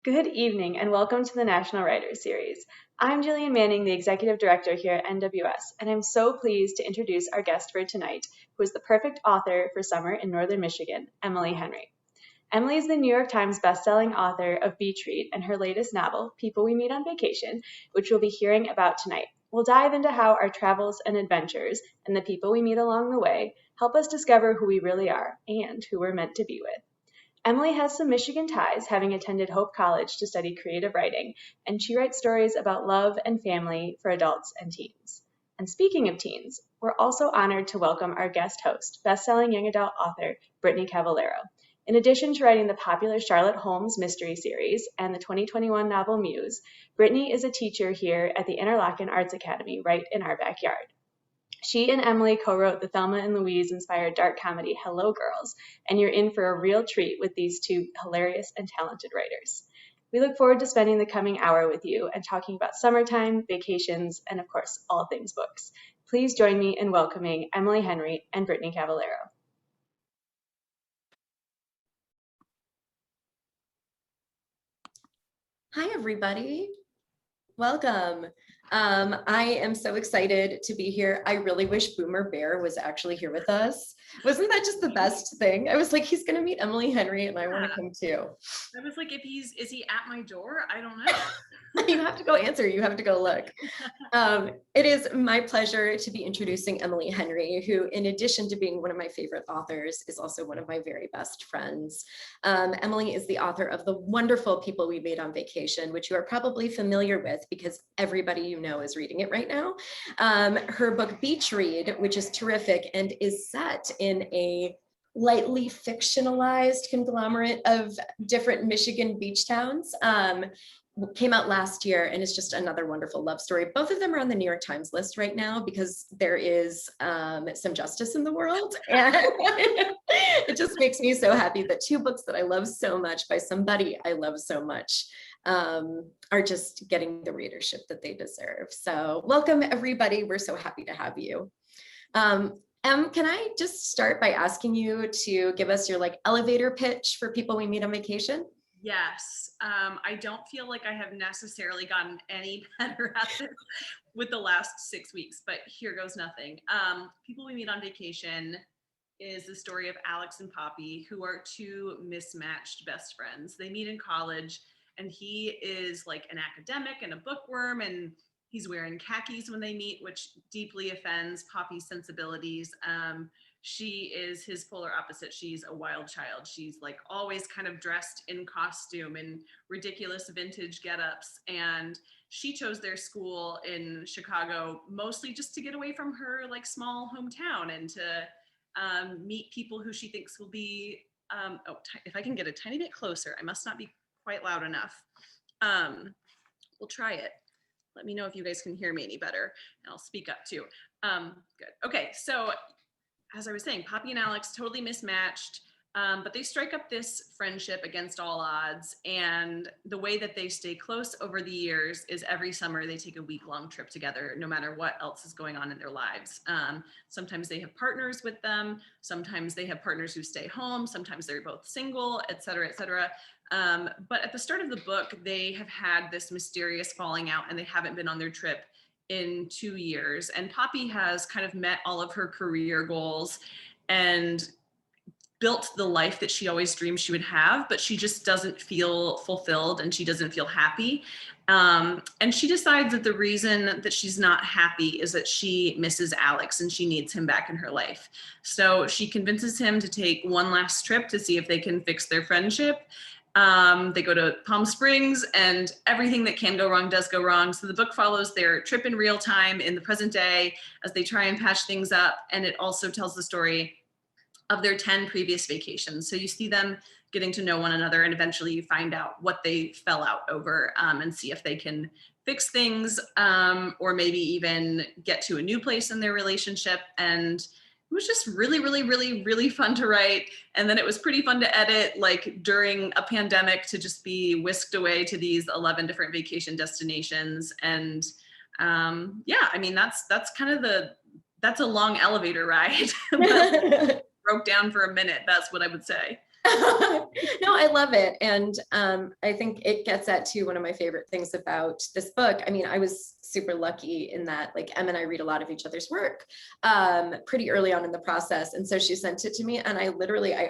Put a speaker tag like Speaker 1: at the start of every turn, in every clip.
Speaker 1: Good evening and welcome to the National Writers Series. I'm Jillian Manning, the Executive Director here at NWS, and I'm so pleased to introduce our guest for tonight, who is the perfect author for summer in Northern Michigan, Emily Henry. Emily is the New York Times bestselling author of Beach Read and her latest novel, People We Meet on Vacation, which we'll be hearing about tonight. We'll dive into how our travels and adventures and the people we meet along the way help us discover who we really are and who we're meant to be with. Emily has some Michigan ties, having attended Hope College to study creative writing, and she writes stories about love and family for adults and teens. And speaking of teens, we're also honored to welcome our guest host, best-selling young adult author Brittany Cavallaro. In addition to writing the popular Charlotte Holmes mystery series and the 2021 novel Muse, Brittany is a teacher here at the Interlochen Arts Academy right in our backyard. She and Emily co-wrote the Thelma and Louise-inspired dark comedy Hello Girls, and you're in for a real treat with these two hilarious and talented writers. We look forward to spending the coming hour with you and talking about summertime, vacations, and of course, all things books. Please join me in welcoming Emily Henry and Brittany Cavallaro.
Speaker 2: Hi, everybody. Welcome. I am so excited to be here. I really wish Boomer Bear was actually here with us. Wasn't that just the best thing? I was like, he's going to meet Emily Henry and I want to come too.
Speaker 3: I was like, is he at my door? I don't know.
Speaker 2: You have to go answer. You have to go look. It is my pleasure to be introducing Emily Henry, who, in addition to being one of my favorite authors, is also one of my very best friends. Emily is the author of the wonderful People We Meet on Vacation, which you are probably familiar with because everybody you know is reading it right now. Her book Beach Read, which is terrific and is set in a lightly fictionalized conglomerate of different Michigan beach towns. Came out last year and is just another wonderful love story. Both of them are on the New York Times list right now because there is some justice in the world. And it just makes me so happy that two books that I love so much by somebody I love so much are just getting the readership that they deserve. So welcome everybody. We're so happy to have you. Can I just start by asking you to give us your elevator pitch for People We Meet on Vacation?
Speaker 3: Yes. I don't feel like I have necessarily gotten any better at this with the last 6 weeks, but here goes nothing. People We Meet on Vacation is the story of Alex and Poppy, who are two mismatched best friends. They meet in college and he is like an academic and a bookworm, and he's wearing khakis when they meet, which deeply offends Poppy's sensibilities. She is his polar opposite. She's a wild child. She's like always kind of dressed in costume and ridiculous vintage getups. And she chose their school in Chicago mostly just to get away from her like small hometown and to meet people who she thinks will be, if I can get a tiny bit closer, I must not be quite loud enough. We'll try it. Let me know if you guys can hear me any better and I'll speak up too. Good. Okay, so as I was saying, Poppy and Alex totally mismatched, but they strike up this friendship against all odds. And the way that they stay close over the years is every summer they take a week-long trip together, no matter what else is going on in their lives. Sometimes they have partners with them. Sometimes they have partners who stay home. Sometimes they're both single, et cetera, et cetera. But at the start of the book, they have had this mysterious falling out and they haven't been on their trip in 2 years. And Poppy has kind of met all of her career goals and built the life that she always dreamed she would have, but she just doesn't feel fulfilled and she doesn't feel happy. And she decides that the reason that she's not happy is that she misses Alex and she needs him back in her life. So she convinces him to take one last trip to see if they can fix their friendship. They go to Palm Springs and everything that can go wrong does go wrong. So the book follows their trip in real time in the present day as they try and patch things up. And it also tells the story of their 10 previous vacations. So you see them getting to know one another and eventually you find out what they fell out over and see if they can fix things or maybe even get to a new place in their relationship. And it was just really, really, really, really fun to write. And then it was pretty fun to edit, like during a pandemic, to just be whisked away to these 11 different vacation destinations. And yeah, I mean, that's kind of that's a long elevator ride. Broke down for a minute. That's what I would say.
Speaker 2: No, I love it. And I think it gets at to one of my favorite things about this book. I mean, I was super lucky in that like Em and I read a lot of each other's work pretty early on in the process. And so she sent it to me and I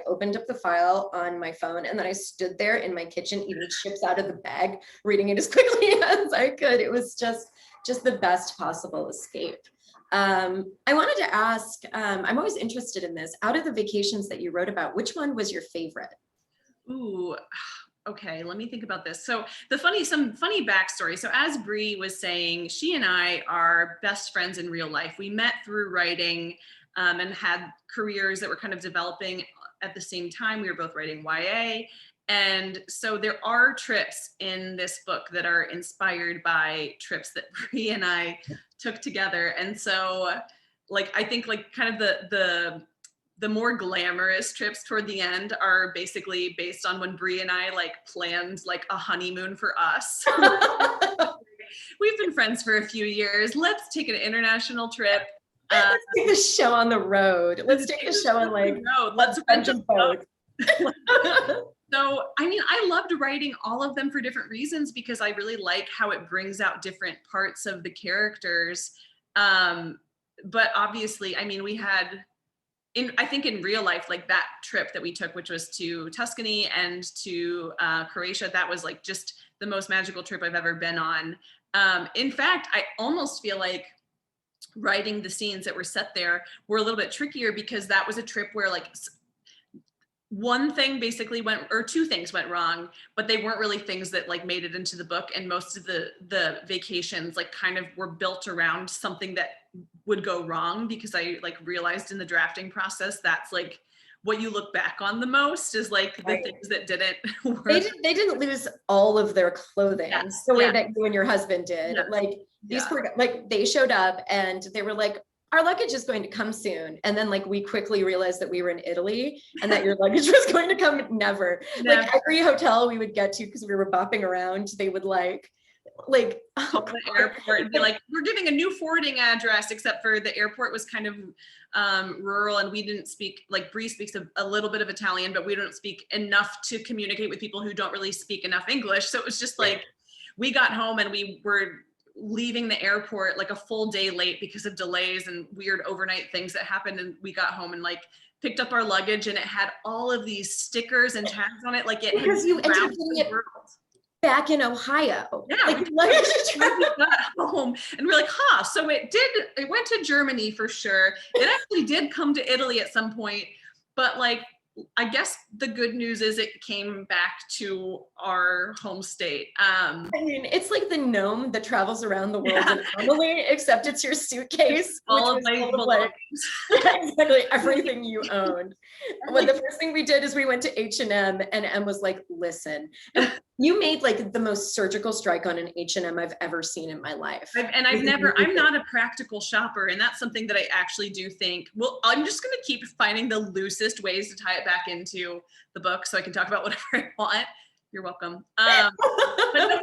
Speaker 2: opened up the file on my phone and then I stood there in my kitchen eating chips out of the bag, reading it as quickly as I could. It was just the best possible escape. I wanted to ask, I'm always interested in this. Out of the vacations that you wrote about, which one was your favorite?
Speaker 3: Ooh, okay, let me think about this. So some funny backstory. So as Bree was saying, she and I are best friends in real life. We met through writing and had careers that were kind of developing at the same time. We were both writing YA. And so there are trips in this book that are inspired by trips that Bree and I took together. And so like, I think like kind of the more glamorous trips toward the end are basically based on when Bree and I like planned like a honeymoon for us. We've been friends for a few years. Let's take an international trip.
Speaker 2: Let's take the show on the road. Let's take the show on like
Speaker 3: let's rent a boat. So, I mean, I loved writing all of them for different reasons because I really like how it brings out different parts of the characters. But obviously, I mean, we had, I think in real life, like that trip that we took, which was to Tuscany and to Croatia, that was like just the most magical trip I've ever been on. In fact, I almost feel like writing the scenes that were set there were a little bit trickier because that was a trip where like one thing basically went, or two things went wrong, but they weren't really things that like made it into the book. And most of the vacations like kind of were built around something that would go wrong because I like realized in the drafting process, that's like what you look back on the most is like the things that didn't work.
Speaker 2: They didn't lose all of their clothing the way that you and your husband did. Like these poor, like they showed up and they were like, our luggage is going to come soon. And then like we quickly realized that we were in Italy and that your luggage was going to come never. Like every hotel we would get to, because we were bopping around, they would like
Speaker 3: call the airport and be like, we're giving a new forwarding address, except for the airport was kind of rural and we didn't speak, like Bree speaks a little bit of Italian, but we don't speak enough to communicate with people who don't really speak enough English. So it was just like, we got home and we were leaving the airport like a full day late because of delays and weird overnight things that happened. And we got home and like picked up our luggage and it had all of these stickers and tags on it. Like it
Speaker 2: because you ended up getting it back in Ohio.
Speaker 3: Yeah, like, we got home and we're like, so it went to Germany for sure. It actually did come to Italy at some point, but like, I guess the good news is it came back to our home state. I
Speaker 2: mean, it's like the gnome that travels around the world normally, except it's your suitcase.
Speaker 3: All of my belongings.
Speaker 2: Exactly, everything you owned. Well, the first thing we did is we went to H&M and Em was like, listen, and you made like the most surgical strike on an H&M I've ever seen in my life.
Speaker 3: I'm not a practical shopper. And that's something that I actually do think, well, I'm just going to keep finding the loosest ways to tie it back into the book so I can talk about whatever I want. You're welcome. But no,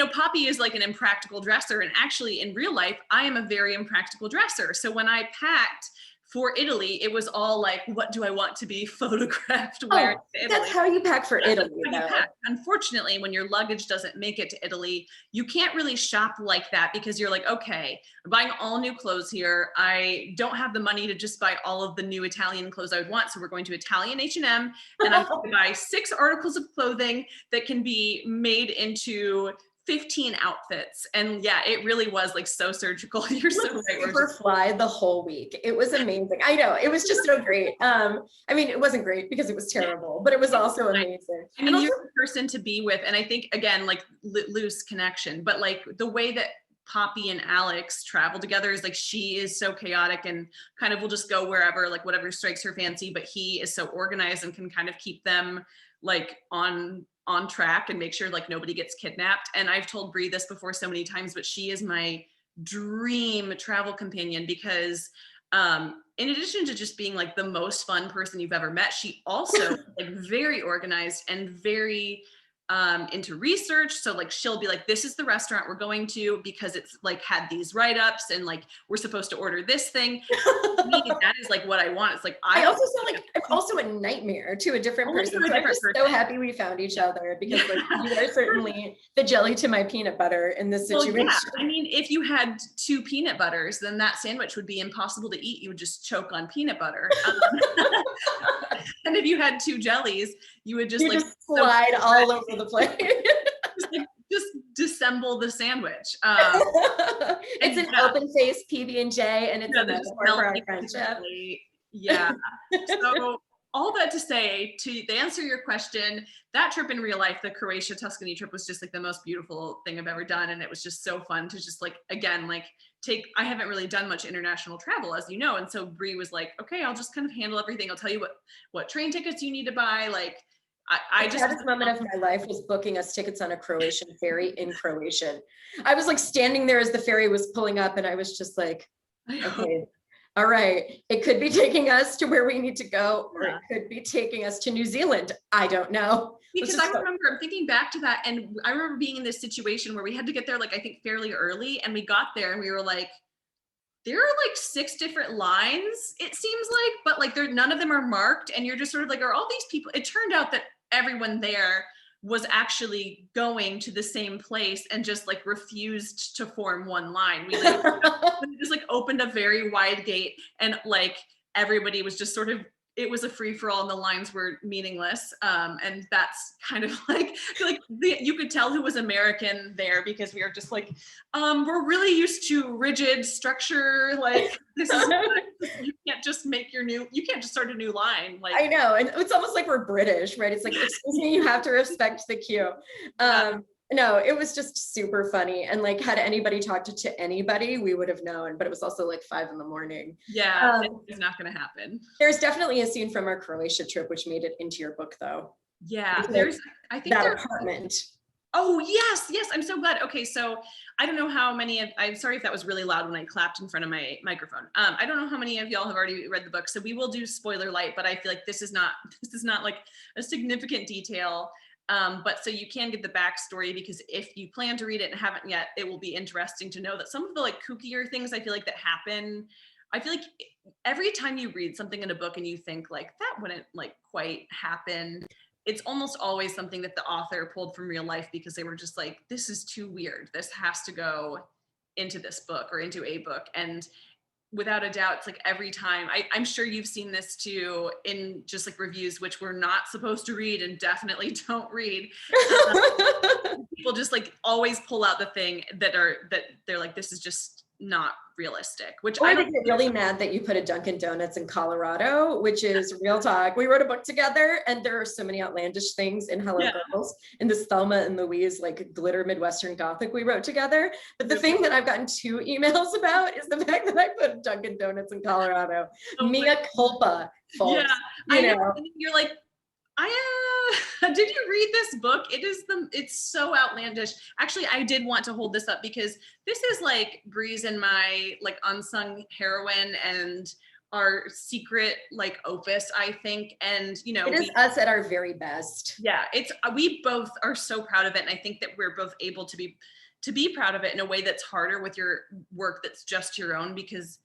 Speaker 3: Poppy is like an impractical dresser. And actually in real life, I am a very impractical dresser. So when I packed for Italy, it was all like, what do I want to be photographed wearing to Italy?
Speaker 2: That's how you pack for Italy.
Speaker 3: Unfortunately, when your luggage doesn't make it to Italy, you can't really shop like that because you're like, okay, I'm buying all new clothes here. I don't have the money to just buy all of the new Italian clothes I would want. So we're going to Italian H&M and I'm going to buy 6 articles of clothing that can be made into 15 outfits. And yeah, it really was like so surgical. You're so right.
Speaker 2: Super fly the whole week. It was amazing. I know, it was just so great. I mean, it wasn't great because it was terrible, but it was also amazing.
Speaker 3: I mean, you're the person to be with. And I think again, like loose connection, but like the way that Poppy and Alex travel together is like, she is so chaotic and kind of will just go wherever, like whatever strikes her fancy, but he is so organized and can kind of keep them like on track and make sure like nobody gets kidnapped. And I've told Bree this before so many times, but she is my dream travel companion because in addition to just being like the most fun person you've ever met, she also like very organized and very into research. So like she'll be like, this is the restaurant we're going to because it's like had these write-ups and like we're supposed to order this thing. To me, that is like what I want. It's like
Speaker 2: I also sound like I'm also a nightmare to a different person. So I'm just so happy we found each other because like you are certainly the jelly to my peanut butter in this situation.
Speaker 3: Well, yeah. I mean, if you had 2 peanut butters, then that sandwich would be impossible to eat. You would just choke on peanut butter. And if you had 2 jellies, you would just
Speaker 2: slide all over the place.
Speaker 3: just disassemble the sandwich.
Speaker 2: It's an open face PB&J, and it's a metaphor for our friendship.
Speaker 3: Yeah. So all that to say, to answer your question, that trip in real life, the Croatia Tuscany trip, was just like the most beautiful thing I've ever done, and it was just so fun to just like, again, like I haven't really done much international travel, as you know, and so Bree was like, okay, I'll just kind of handle everything. I'll tell you what train tickets you need to buy. Like I just,
Speaker 2: the moment of my life was booking us tickets on a Croatian ferry in Croatian. I was like standing there as the ferry was pulling up, and I was just like, okay, all right, it could be taking us to where we need to go, or it could be taking us to New Zealand. I don't know.
Speaker 3: Because I remember, I'm thinking back to that, and I remember being in this situation where we had to get there, like, I think fairly early, and we got there and we were like, there are like 6 different lines, it seems like, but like none of them are marked, and you're just sort of like, are all these people? It turned out that everyone there was actually going to the same place and just like refused to form one line. We like, we just like opened a very wide gate, and like everybody was just sort of, it was a free for all and the lines were meaningless. And that's kind of like you could tell who was American there, because we are just like, we're really used to rigid structure. Like this is, you can't just you can't just start a new line. Like
Speaker 2: I know, and it's almost like we're British, right? It's like, excuse me, you have to respect the queue. No, it was just super funny. And like, had anybody talked to anybody, we would have known, but it was also like 5 a.m.
Speaker 3: Yeah, it's not going to happen.
Speaker 2: There's definitely a scene from our Croatia trip, which made it into your book though.
Speaker 3: Yeah,
Speaker 2: I think that apartment.
Speaker 3: Oh, yes. I'm so glad. Okay. So I don't know how many I'm sorry if that was really loud when I clapped in front of my microphone. I don't know how many of y'all have already read the book, so we will do spoiler light, but I feel like this is not like a significant detail. But so you can get the backstory, because if you plan to read it and haven't yet, it will be interesting to know that some of the like kookier things I feel like that happen, I feel like every time you read something in a book and you think like that wouldn't like quite happen, it's almost always something that the author pulled from real life, because they were just like, this is too weird. This has to go into this book or into a book. And without a doubt, it's like every time, I'm sure you've seen this too in just like reviews, which we're not supposed to read and definitely don't read. People just like always pull out the thing that they're like, this is just not realistic, which
Speaker 2: I get really mad that you put a Dunkin' Donuts in Colorado, which is real talk. We wrote a book together, and there are so many outlandish things in Hello Girls, in this Thelma and Louise like glitter Midwestern Gothic we wrote together. But the thing that I've gotten 2 emails about is the fact that I put Dunkin' Donuts in Colorado. Mea culpa, folks.
Speaker 3: Yeah, I know. You're like, did you read this book? It's so outlandish. Actually, I did want to hold this up because this is like Bree's and my like unsung heroine and our secret like opus, I think. And you know,
Speaker 2: it is us at our very best.
Speaker 3: Yeah, we both are so proud of it, and I think that we're both able to be proud of it in a way that's harder with your work that's just your own, because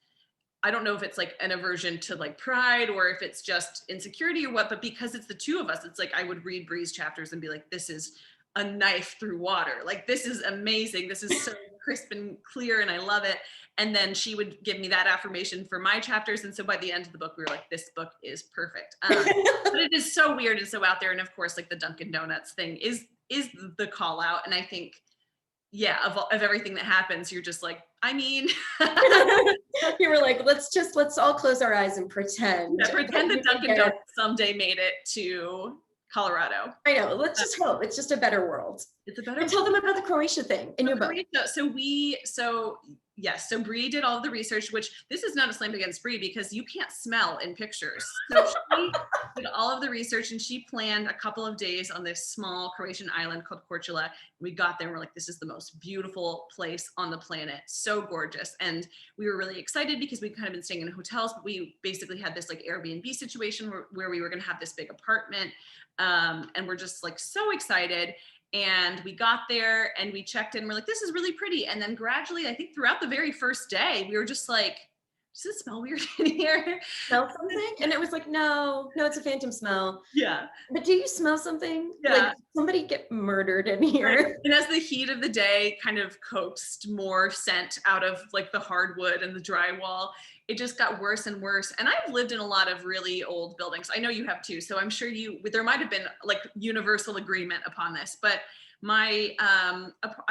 Speaker 3: I don't know if it's like an aversion to like pride or if it's just insecurity or what, but because it's the 2 of us, it's like I would read Bree's chapters and be like, this is a knife through water. Like, this is amazing. This is so crisp and clear, and I love it. And then she would give me that affirmation for my chapters. And so by the end of the book, we were like, this book is perfect. But it is so weird and so out there. And of course, like the Dunkin' Donuts thing is the call out. And I think, yeah, of everything that happens, you're just like, I mean,
Speaker 2: you were like, let's all close our eyes and pretend.
Speaker 3: Yeah, pretend that Dunkin' Donuts someday made it to Colorado.
Speaker 2: I know. Let's just hope it's just a better world.
Speaker 3: It's a better.
Speaker 2: And tell them about the Croatia thing in your book.
Speaker 3: So Bree did all of the research, which this is not a slam against Bree because you can't smell in pictures. So she did all of the research and she planned a couple of days on this small Croatian island called Korčula. We got there and we're like, this is the most beautiful place on the planet. So gorgeous. And we were really excited because we'd kind of been staying in hotels, but we basically had this like Airbnb situation where we were going to have this big apartment. And we're just like so excited. And we got there and we checked in. We're like, this is really pretty. And then gradually, I think throughout the very first day, we were just like, does it smell weird in here?
Speaker 2: Smell something? And it was like, no, it's a phantom smell.
Speaker 3: Yeah.
Speaker 2: But do you smell something?
Speaker 3: Yeah.
Speaker 2: Like somebody get murdered in here.
Speaker 3: Right. And as the heat of the day kind of coaxed more scent out of like the hardwood and the drywall, it just got worse and worse. And I've lived in a lot of really old buildings. I know you have too. So I'm sure there might've been like universal agreement upon this, but I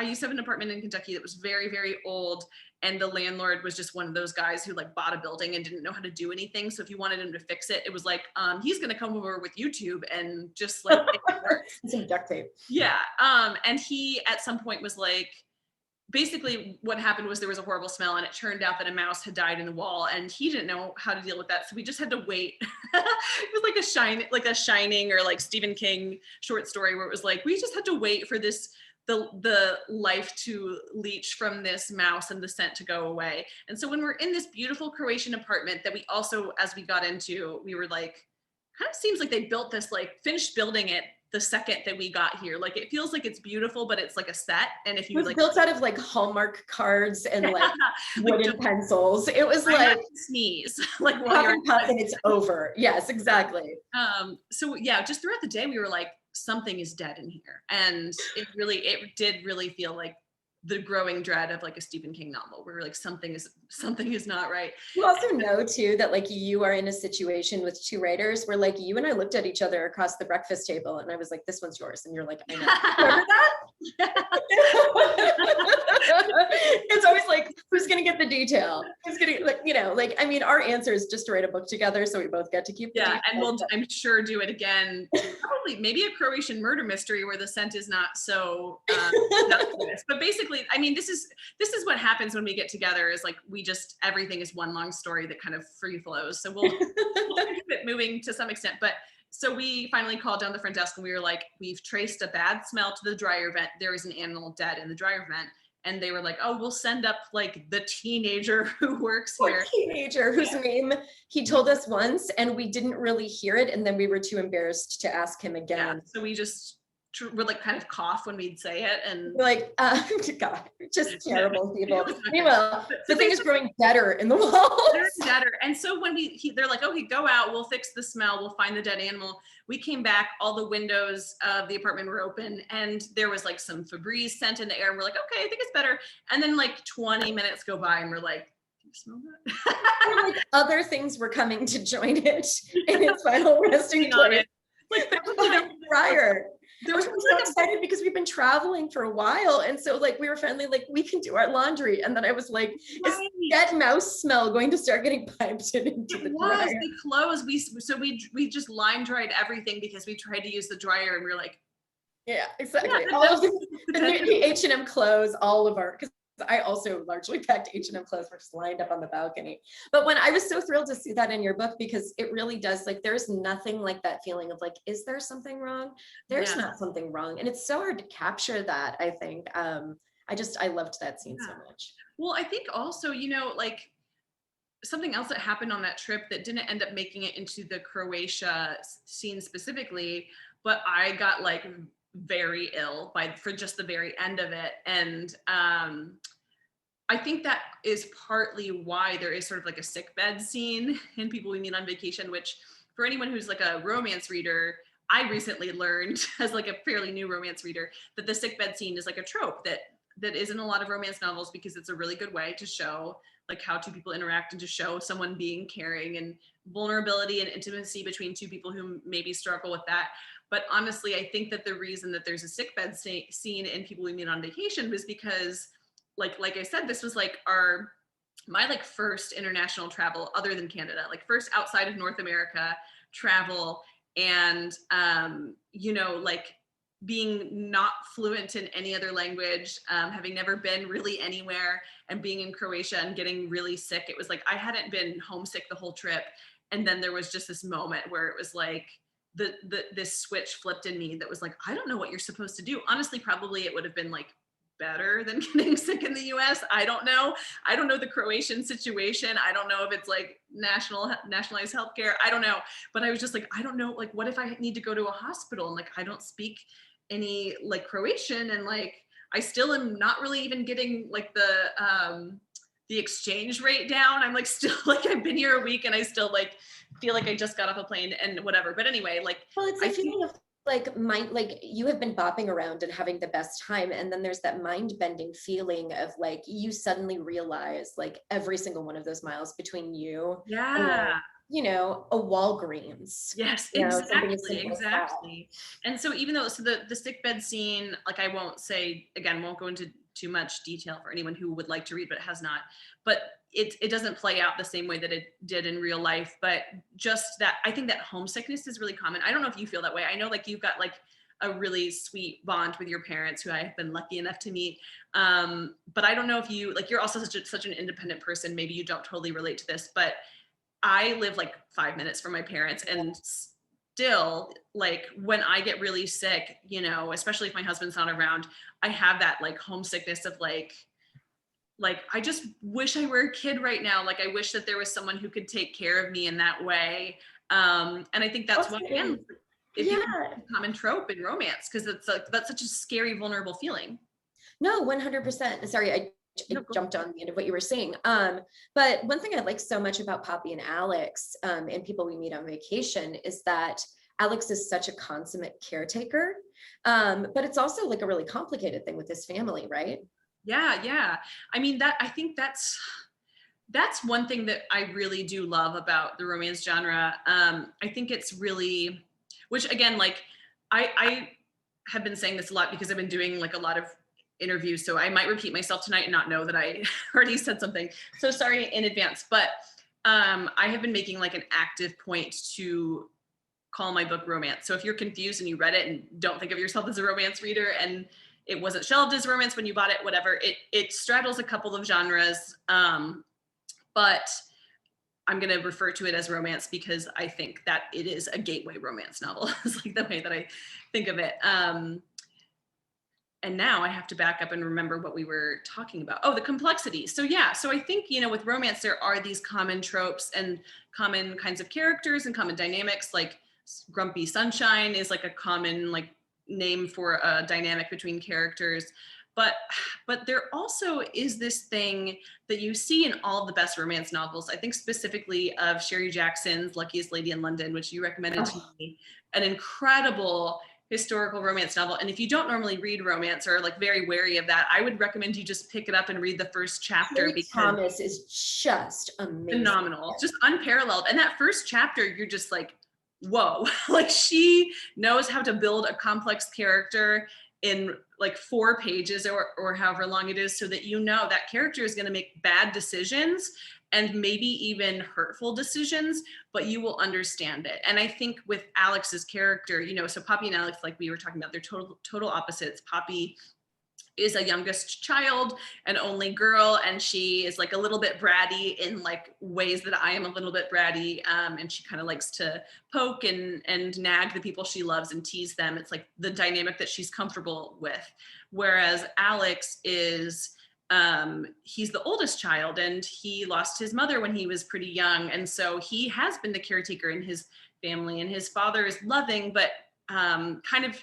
Speaker 3: used to have an apartment in Kentucky that was very, very old. And the landlord was just one of those guys who like bought a building and didn't know how to do anything. So if you wanted him to fix it, it was like, he's going to come over with YouTube and just like, make it work.
Speaker 2: Some duct tape.
Speaker 3: Yeah. And he at some point was like, basically what happened was there was a horrible smell and it turned out that a mouse had died in the wall and he didn't know how to deal with that. So we just had to wait. It was like a Shining or like Stephen King short story where it was like, we just had to wait for the life to leach from this mouse and the scent to go away. And so when we're in this beautiful Croatian apartment that we also, as we got into, we were like, kind of seems like they built this, like finished building it the second that we got here. Like it feels like it's beautiful, but it's like a set. And if you
Speaker 2: it was
Speaker 3: like
Speaker 2: built out of like Hallmark cards and like wooden pencils. It was like
Speaker 3: sneeze, like
Speaker 2: puff and puff and it's over. Yes, exactly.
Speaker 3: So yeah, just throughout the day we were like, something is dead in here. And it did really feel like the growing dread of like a Stephen King novel where like something is not right.
Speaker 2: You also know too that like you are in a situation with two writers where like you and I looked at each other across the breakfast table and I was like, this one's yours. And you're like, I know. Remember that? It's always like, who's going to get the detail? Who's going to like, I mean, our answer is just to write a book together. So we both get to keep the detail.
Speaker 3: And we'll, I'm sure do it again. Probably maybe a Croatian murder mystery where the scent is not so, but basically, I mean, this is what happens when we get together is like, everything is one long story that kind of free flows. So we'll keep it moving to some extent. But so we finally called down the front desk and we were like, we've traced a bad smell to the dryer vent. There is an animal dead in the dryer vent. And they were like, oh, we'll send up like the teenager who works here.
Speaker 2: Teenager whose name he told us once and we didn't really hear it. And then we were too embarrassed to ask him again.
Speaker 3: Yeah, so we just would like kind of cough when we'd say it and
Speaker 2: we're like, God, just terrible people. Meanwhile, the thing is growing deader in the wall.
Speaker 3: Deader. And so when they're like, okay, go out, we'll fix the smell, we'll find the dead animal. We came back, all the windows of the apartment were open and there was like some Febreze scent in the air. And we're like, okay, I think it's better. And then like 20 minutes go by and we're like, do you smell that?
Speaker 2: Like other things were coming to join it in its final resting place. Like the dryer. We were so excited because we've been traveling for a while. And so like, we were finally like, we can do our laundry. And then I was like, is that mouse smell going to start getting piped into the dryer?
Speaker 3: The clothes, we just line dried everything because we tried to use the dryer and we were like,
Speaker 2: yeah, exactly. All of the H&M clothes, all of our, because I also largely packed H&M clothes were just lined up on the balcony. But when I was so thrilled to see that in your book, because it really does, like, there's nothing like that feeling of like, is there something wrong? There's not something wrong. And it's so hard to capture that, I think. I loved that scene so much.
Speaker 3: Well, I think also, like something else that happened on that trip that didn't end up making it into the Croatia scene specifically, but I got like very ill for just the very end of it. And I think that is partly why there is sort of like a sick bed scene in People We Meet on Vacation, which for anyone who's like a romance reader, I recently learned as like a fairly new romance reader that the sick bed scene is like a trope that is in a lot of romance novels because it's a really good way to show like how two people interact and to show someone being caring and vulnerability and intimacy between two people who maybe struggle with that. But honestly, I think that the reason that there's a sickbed scene in People We Meet on Vacation was because, like I said, this was like my like first international travel other than Canada, like first outside of North America travel. And, like being not fluent in any other language, having never been really anywhere, and being in Croatia and getting really sick. It was like I hadn't been homesick the whole trip. And then there was just this moment where it was like this switch flipped in me that was like, I don't know what you're supposed to do. Honestly, probably it would have been like better than getting sick in the US. I don't know. I don't know the Croatian situation. I don't know if it's like nationalized healthcare. I don't know. But I was just like, I don't know. Like, what if I need to go to a hospital and like I don't speak any like Croatian, and like I still am not really even getting like the exchange rate down. I'm like still like I've been here a week and I still like feel like I just got off a plane and whatever. But anyway, like
Speaker 2: well, it's a feeling of like you have been bopping around and having the best time, and then there's that mind-bending feeling of like you suddenly realize like every single one of those miles between you and you know, a Walgreens.
Speaker 3: Yes,
Speaker 2: you know,
Speaker 3: exactly. And so even though, so the sick bed scene, like I won't say, again, won't go into too much detail for anyone who would like to read, but has not, but it doesn't play out the same way that it did in real life. But just that, I think that homesickness is really common. I don't know if you feel that way. I know like you've got like a really sweet bond with your parents who I've been lucky enough to meet. But I don't know if you, like, you're also such an independent person. Maybe you don't totally relate to this, but I live like 5 minutes from my parents, and still like when I get really sick, you know, especially if my husband's not around, I have that like homesickness of like I just wish I were a kid right now. Like I wish that there was someone who could take care of me in that way. And I think that's what, again, it's a common trope in romance, because it's like that's such a scary, vulnerable feeling.
Speaker 2: No, 100%. Sorry, I jumped on the end of what you were saying. But one thing I like so much about Poppy and Alex, and people we meet on vacation, is that Alex is such a consummate caretaker. But it's also like a really complicated thing with his family, right?
Speaker 3: Yeah. I mean, I think that's one thing that I really do love about the romance genre. I think it's really, which again, like I have been saying this a lot because I've been doing like a lot of interviews, so I might repeat myself tonight and not know that I already said something. So sorry in advance, but I have been making like an active point to call my book romance. So if you're confused and you read it and don't think of yourself as a romance reader, and it wasn't shelved as romance when you bought it, whatever, it straddles a couple of genres, but I'm going to refer to it as romance because I think that it is a gateway romance novel. It's like the way that I think of it. And now I have to back up and remember what we were talking about. Oh, the complexity. So yeah, so I think, you know, with romance, there are these common tropes and common kinds of characters and common dynamics. Like Grumpy Sunshine is like a common like name for a dynamic between characters. But there also is this thing that you see in all of the best romance novels. I think specifically of Sherry Jackson's Luckiest Lady in London, which you recommended to me, an incredible historical romance novel. And if you don't normally read romance or like very wary of that, I would recommend you just pick it up and read the first chapter.
Speaker 2: Because Thomas is just amazing.
Speaker 3: Phenomenal, just unparalleled. And that first chapter, you're just like, whoa, like she knows how to build a complex character in like 4 pages or however long it is, so that you know that character is going to make bad decisions and maybe even hurtful decisions, but you will understand it. And I think with Alex's character, you know, so Poppy and Alex, like we were talking about, they're total opposites. Poppy is a youngest child, an only girl, and she is like a little bit bratty in like ways that I am a little bit bratty, and she kind of likes to poke and nag the people she loves and tease them. It's like the dynamic that she's comfortable with. Whereas Alex is, he's the oldest child, and he lost his mother when he was pretty young, and so he has been the caretaker in his family, and his father is loving, but kind of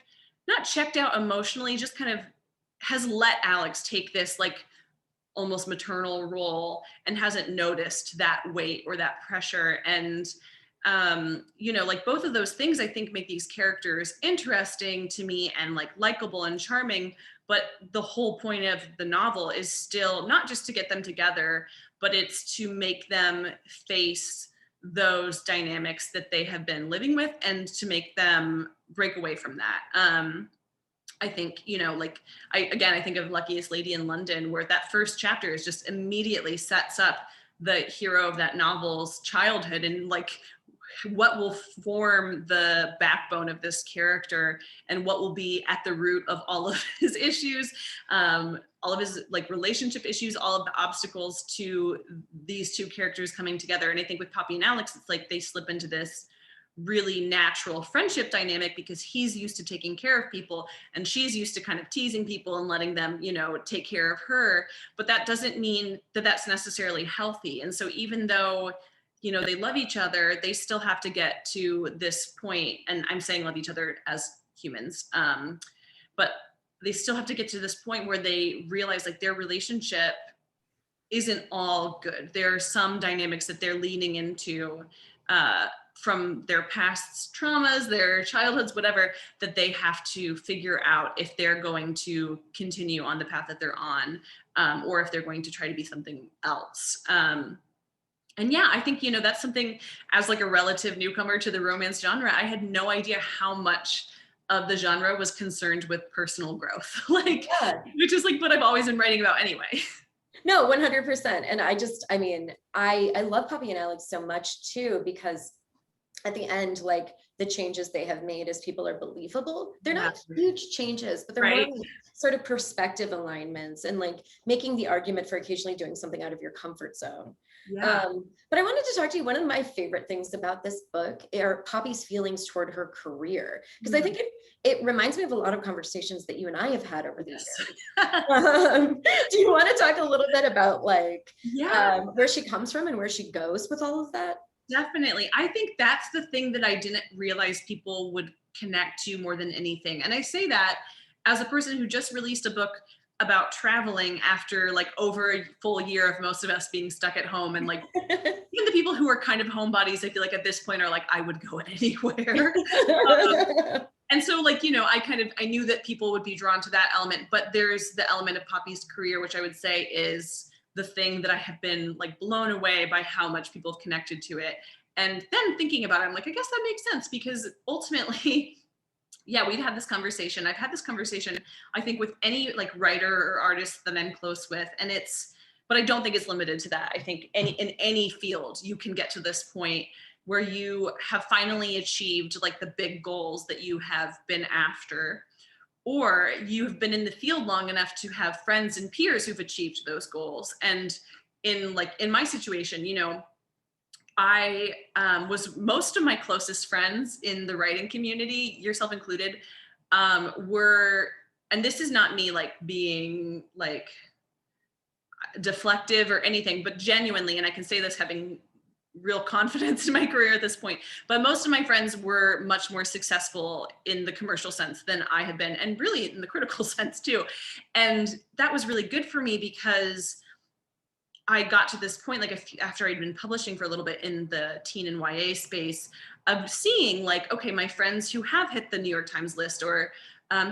Speaker 3: not checked out emotionally, just kind of has let Alex take this like almost maternal role and hasn't noticed that weight or that pressure. And, you know, like both of those things I think make these characters interesting to me and like likable and charming. But the whole point of the novel is still not just to get them together, but it's to make them face those dynamics that they have been living with and to make them break away from that. I think, you know, like I think of Luckiest Lady in London, where that first chapter is just immediately sets up the hero of that novel's childhood and like what will form the backbone of this character and what will be at the root of all of his issues, all of his like relationship issues, all of the obstacles to these two characters coming together. And I think with Poppy and Alex, it's like they slip into this really natural friendship dynamic because he's used to taking care of people and she's used to kind of teasing people and letting them, you know, take care of her. But that doesn't mean that that's necessarily healthy. And so even though, you know, they love each other, they still have to get to this point, and I'm saying love each other as humans, but they still have to get to this point where they realize like their relationship isn't all good. There are some dynamics that they're leaning into from their past traumas, their childhoods, whatever, that they have to figure out if they're going to continue on the path that they're on, or if they're going to try to be something else. And yeah, I think, you know, that's something as like a relative newcomer to the romance genre, I had no idea how much of the genre was concerned with personal growth, like, yeah. Which is like what I've always been writing about anyway.
Speaker 2: No, 100%. And I mean, I love Poppy and Alex so much too, because at the end, like the changes they have made as people are believable. They're not huge changes, but they're
Speaker 3: right.
Speaker 2: more sort of perspective alignments and like making the argument for occasionally doing something out of your comfort zone.
Speaker 3: Yeah.
Speaker 2: But I wanted to talk to you, one of my favorite things about this book are Poppy's feelings toward her career, because I think it reminds me of a lot of conversations that you and I have had over the years. Do you want to talk a little bit about like where she comes from and where she goes with all of that?
Speaker 3: Definitely. I think that's the thing that I didn't realize people would connect to more than anything. And I say that as a person who just released a book about traveling after like over a full year of most of us being stuck at home. And like even the people who are kind of homebodies, I feel like at this point are like, I would go anywhere. And so like, you know, I knew that people would be drawn to that element, but there's the element of Poppy's career, which I would say is the thing that I have been like blown away by how much people have connected to it. And then thinking about it, I'm like, I guess that makes sense because ultimately, yeah, we've had this conversation. I've had this conversation, I think, with any like writer or artist that I'm close with. And but I don't think it's limited to that. I think in any field, you can get to this point where you have finally achieved like the big goals that you have been after, or you've been in the field long enough to have friends and peers who've achieved those goals. And in my situation, you know, I was most of my closest friends in the writing community, yourself included, were, and this is not me like being like deflective or anything, but genuinely, and I can say this having real confidence in my career at this point, but most of my friends were much more successful in the commercial sense than I had been, and really in the critical sense too. And that was really good for me because I got to this point, like after I'd been publishing for a little bit in the teen and YA space, of seeing like, okay, my friends who have hit the New York Times list or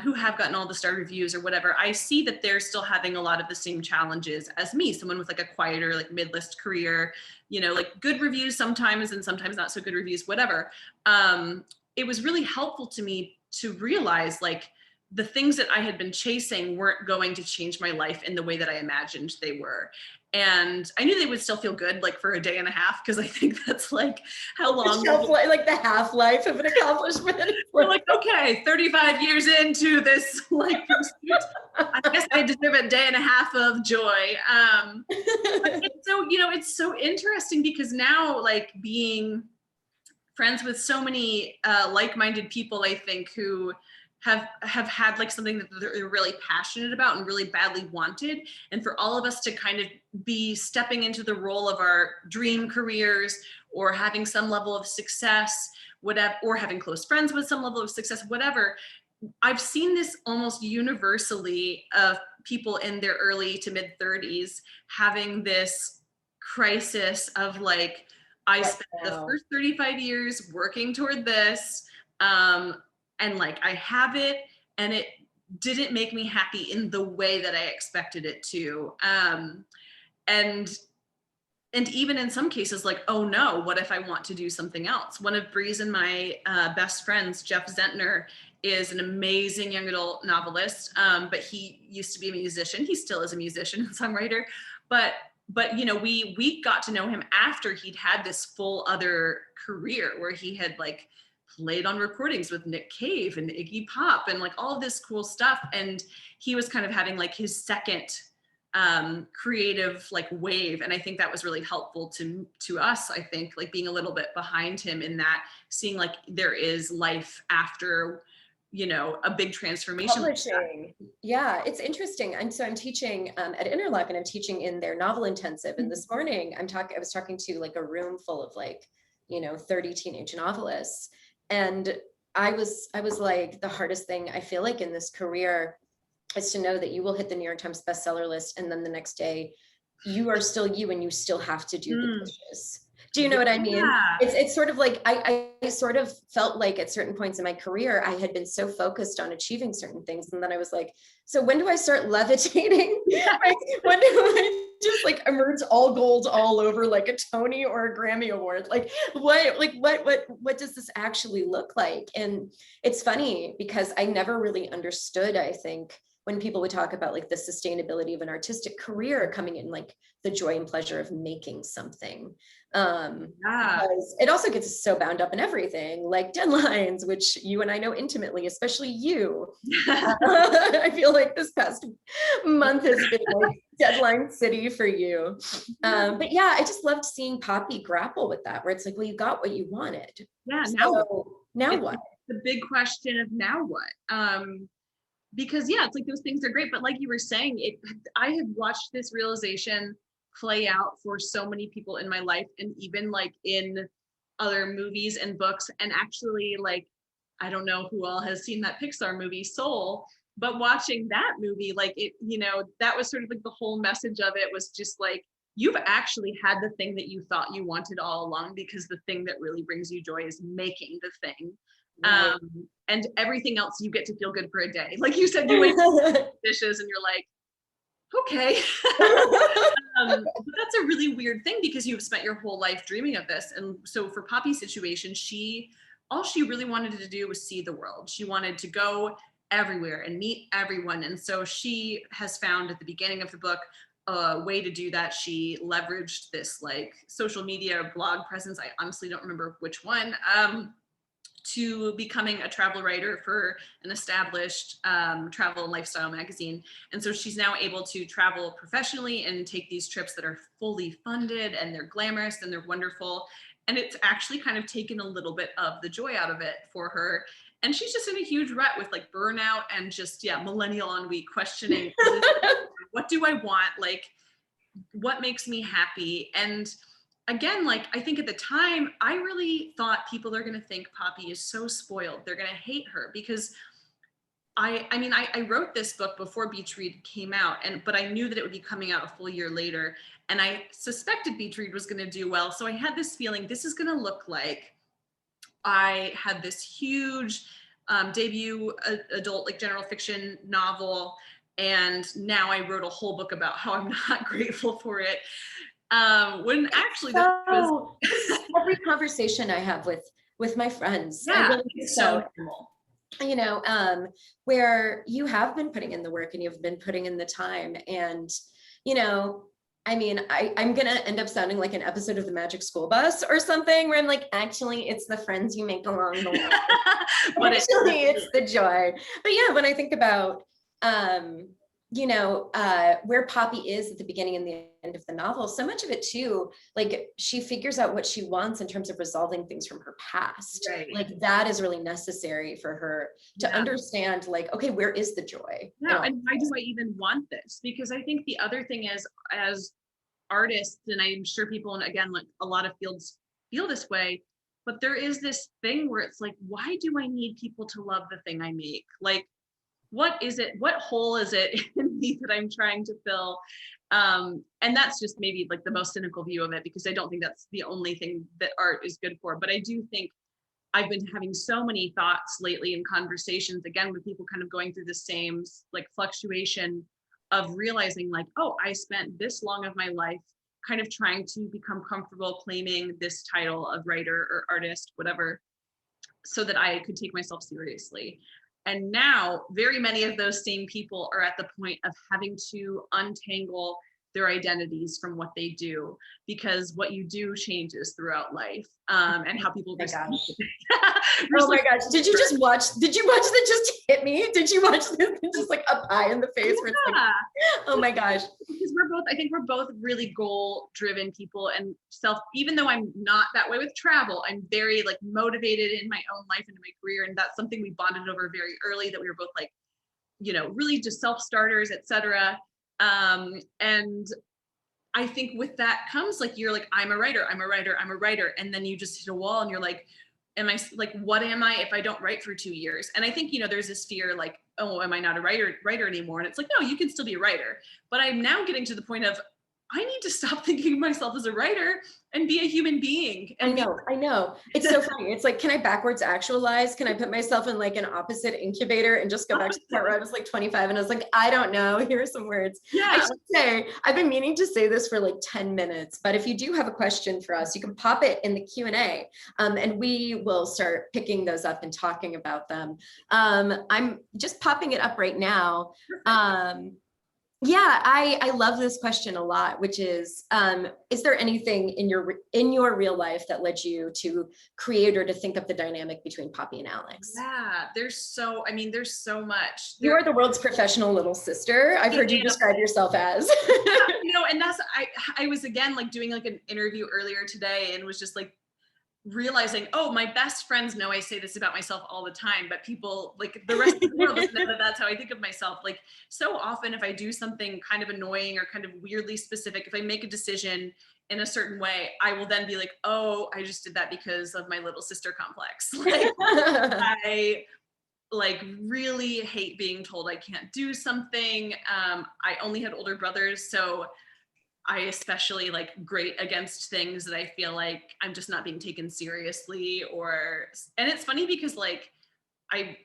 Speaker 3: who have gotten all the star reviews or whatever, I see that they're still having a lot of the same challenges as me, someone with like a quieter, like mid-list career, you know, like good reviews sometimes and sometimes not so good reviews, whatever. It was really helpful to me to realize like the things that I had been chasing weren't going to change my life in the way that I imagined they were. And I knew they would still feel good like for a day and a half, because I think that's like how long
Speaker 2: like the half-life of an accomplishment.
Speaker 3: We're like, okay, 35 years into this like pursuit, I guess I deserve a day and a half of joy. So, you know, it's so interesting because now like being friends with so many like-minded people, I think, who have had like something that they're really passionate about and really badly wanted. And for all of us to kind of be stepping into the role of our dream careers or having some level of success, whatever, or having close friends with some level of success, whatever, I've seen this almost universally of people in their early to mid 30s having this crisis of like, I spent the first 35 years working toward this, and like I have it, and it didn't make me happy in the way that I expected it to. And even in some cases, like, oh no, what if I want to do something else? One of Bree's and my best friends, Jeff Zentner, is an amazing young adult novelist, but he used to be a musician. He still is a musician and songwriter, but but you know, we got to know him after he'd had this full other career where he had like played on recordings with Nick Cave and Iggy Pop and like all of this cool stuff. And he was kind of having like his second creative like wave. And I think that was really helpful to us, I think, like being a little bit behind him in that, seeing like there is life after, you know, a big transformation.
Speaker 2: Publishing. Yeah, it's interesting. I'm teaching at Interlochen, and I'm teaching in their novel intensive. And this morning I was talking to like a room full of like, you know, 30 teenage novelists. And I was like, the hardest thing I feel like in this career is to know that you will hit the New York Times bestseller list, and then the next day you are still you and you still have to do the dishes. Do you know what I mean?
Speaker 3: Yeah.
Speaker 2: It's sort of like, I sort of felt like at certain points in my career, I had been so focused on achieving certain things. And then I was like, so when do I start levitating? Like, when do I just like emerge all gold all over like a Tony or a Grammy Award? Like what does this actually look like? And it's funny because I never really understood, I think, when people would talk about like the sustainability of an artistic career coming in, like the joy and pleasure of making something. Because it also gets so bound up in everything, like deadlines, which you and I know intimately, especially you. I feel like this past month has been like deadline city for you. But yeah, I just loved seeing Poppy grapple with that, where it's like, well, you got what you wanted.
Speaker 3: Yeah.
Speaker 2: Now what?
Speaker 3: The big question of now what? Because yeah, it's like those things are great, but like you were saying, I have watched this realization play out for so many people in my life, and even like in other movies and books. And actually, like, I don't know who all has seen that Pixar movie Soul, but watching that movie, like it, you know, that was sort of like the whole message of it was just like, you've actually had the thing that you thought you wanted all along, because the thing that really brings you joy is making the thing. Right. And everything else you get to feel good for a day. Like you said, you wake up dishes and you're like, okay. But that's a really weird thing, because you've spent your whole life dreaming of this. And so for Poppy's situation, all she really wanted to do was see the world. She wanted to go everywhere and meet everyone. And so she has found at the beginning of the book a way to do that. She leveraged this like social media blog presence. I honestly don't remember which one. To becoming a travel writer for an established travel and lifestyle magazine. And so she's now able to travel professionally and take these trips that are fully funded, and they're glamorous and they're wonderful. And it's actually kind of taken a little bit of the joy out of it for her. And she's just in a huge rut with like burnout and just, yeah, millennial ennui, questioning, what do I want? Like, what makes me happy? And again, like, I think at the time, I really thought people are going to think Poppy is so spoiled. They're going to hate her, because I mean, I wrote this book before Beach Read came out, but I knew that it would be coming out a full year later. And I suspected Beach Read was going to do well. So I had this feeling this is going to look like I had this huge debut adult, like general fiction novel. And now I wrote a whole book about how I'm not grateful for it. When actually
Speaker 2: every conversation I have with my friends,
Speaker 3: yeah,
Speaker 2: I really
Speaker 3: it's so
Speaker 2: normal. You know, where you have been putting in the work and you've been putting in the time, and you know, I mean, I'm gonna end up sounding like an episode of the Magic School Bus or something, where I'm like, actually, it's the friends you make along the way. But actually, it's the joy. But yeah, when I think about you know, where Poppy is at the beginning and the end of the novel, so much of it too, like she figures out what she wants in terms of resolving things from her past.
Speaker 3: Right.
Speaker 2: Like that is really necessary for her to understand, like, okay, where is the joy?
Speaker 3: Yeah, and why do I even want this? Because I think the other thing is, as artists, and I'm sure people, and again, like a lot of fields feel this way, but there is this thing where it's like, why do I need people to love the thing I make? Like, what is it? What hole is it in me that I'm trying to fill? And that's just maybe like the most cynical view of it, because I don't think that's the only thing that art is good for. But I do think I've been having so many thoughts lately in conversations, again, with people kind of going through the same like fluctuation of realizing like, oh, I spent this long of my life kind of trying to become comfortable claiming this title of writer or artist, whatever, so that I could take myself seriously. And now very many of those same people are at the point of having to untangle their identities from what they do, because what you do changes throughout life, and how people respond.
Speaker 2: Oh my gosh. Did you watch that just hit me? Did you watch this? Just like a pie in the face where it's like, oh my gosh.
Speaker 3: Because I think we're both really goal driven people, and even though I'm not that way with travel, I'm very like motivated in my own life and in my career. And that's something we bonded over very early, that we were both like, really just self-starters, etc. And I think with that comes like, you're like, I'm a writer. And then you just hit a wall and you're like, what am I if I don't write for 2 years? And I think, there's this fear like, oh, am I not a writer anymore? And it's like, no, you can still be a writer. But I'm now getting to the point of, I need to stop thinking of myself as a writer and be a human being. And
Speaker 2: I know. It's so funny. It's like, can I backwards actualize? Can I put myself in like an opposite incubator and just go back to the part where I was like 25 and I was like, I don't know. Here are some words.
Speaker 3: Yeah.
Speaker 2: I should say, I've been meaning to say this for like 10 minutes, but if you do have a question for us, you can pop it in the Q&A, and we will start picking those up and talking about them. I'm just popping it up right now. Yeah, I love this question a lot, which is there anything in your real life that led you to create or to think of the dynamic between Poppy and Alex?
Speaker 3: Yeah, there's so much.
Speaker 2: You are the world's professional little sister. I've heard you describe yourself as.
Speaker 3: And that's, I was again, like doing like an interview earlier today and was just like, realizing, oh, my best friends know I say this about myself all the time, but people like the rest of the world doesn't know that that's how I think of myself. Like so often if I do something kind of annoying or kind of weirdly specific, if I make a decision in a certain way, I will then be like, oh, I just did that because of my little sister complex. Like I like really hate being told I can't do something. I only had older brothers, so I especially like grate against things that I feel like I'm just not being taken seriously, and it's funny because like I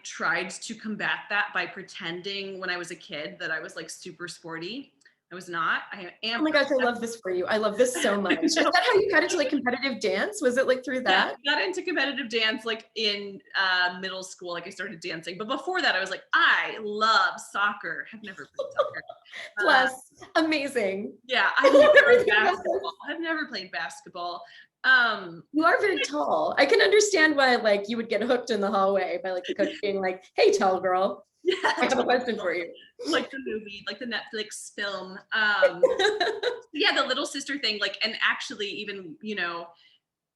Speaker 3: tried to combat that by pretending when I was a kid that I was like super sporty. I was not. I am.
Speaker 2: Oh my gosh, I love this for you. I love this so much. Is that how you got into like competitive dance? Was it like through that?
Speaker 3: Yeah, got into competitive dance like in middle school. Like I started dancing, but before that, I was like, I love soccer. Have never played soccer.
Speaker 2: Plus, amazing.
Speaker 3: Yeah, I've never played basketball.
Speaker 2: You are very tall. I can understand why like you would get hooked in the hallway by like the coach being like, hey, tall girl. Yeah, I have a question for you.
Speaker 3: Like the movie, like the Netflix film. Yeah, the little sister thing, like, and actually even,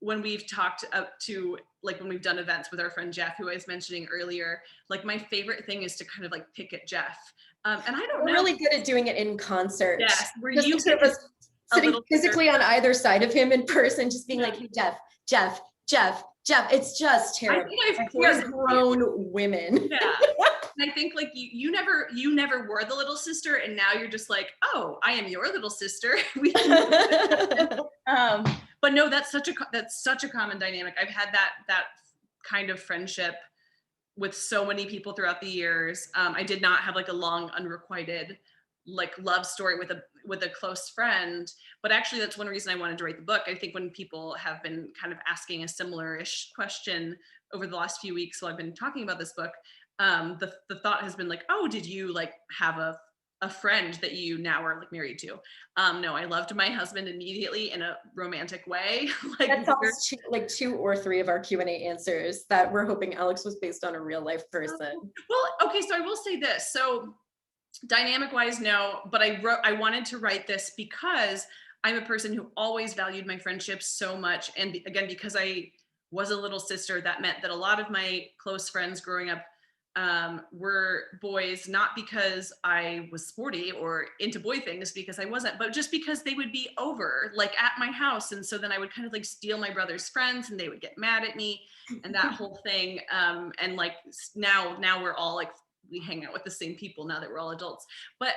Speaker 3: when we've talked up to, like when we've done events with our friend Jeff, who I was mentioning earlier, like my favorite thing is to kind of like pick at Jeff. And I don't know.
Speaker 2: We're really good at doing it in concert.
Speaker 3: Yes,
Speaker 2: where you sort of sitting physically on either side of him in person, just being like, hey, Jeff. It's just terrible.
Speaker 3: I think
Speaker 2: we are grown women.
Speaker 3: Yeah. And I think like you never were the little sister, and now you're just like, oh, I am your little sister. But no, that's such a common dynamic. I've had that kind of friendship with so many people throughout the years. I did not have like a long unrequited like love story with a close friend, but actually that's one reason I wanted to write the book. I think when people have been kind of asking a similar-ish question over the last few weeks while I've been talking about this book, the thought has been like, oh, did you like have a friend that you now are like married to? No, I loved my husband immediately in a romantic way. Like
Speaker 2: that sounds like 2 or 3 of our Q&A answers that we're hoping Alex was based on a real life person.
Speaker 3: Well, okay, so I will say this. So dynamic wise, no, but I wanted to write this because I'm a person who always valued my friendships so much. And again, because I was a little sister, that meant that a lot of my close friends growing up were boys, not because I was sporty or into boy things, because I wasn't, but just because they would be over like at my house. And so then I would kind of like steal my brother's friends and they would get mad at me and that whole thing. And like now we're all like, we hang out with the same people now that we're all adults. But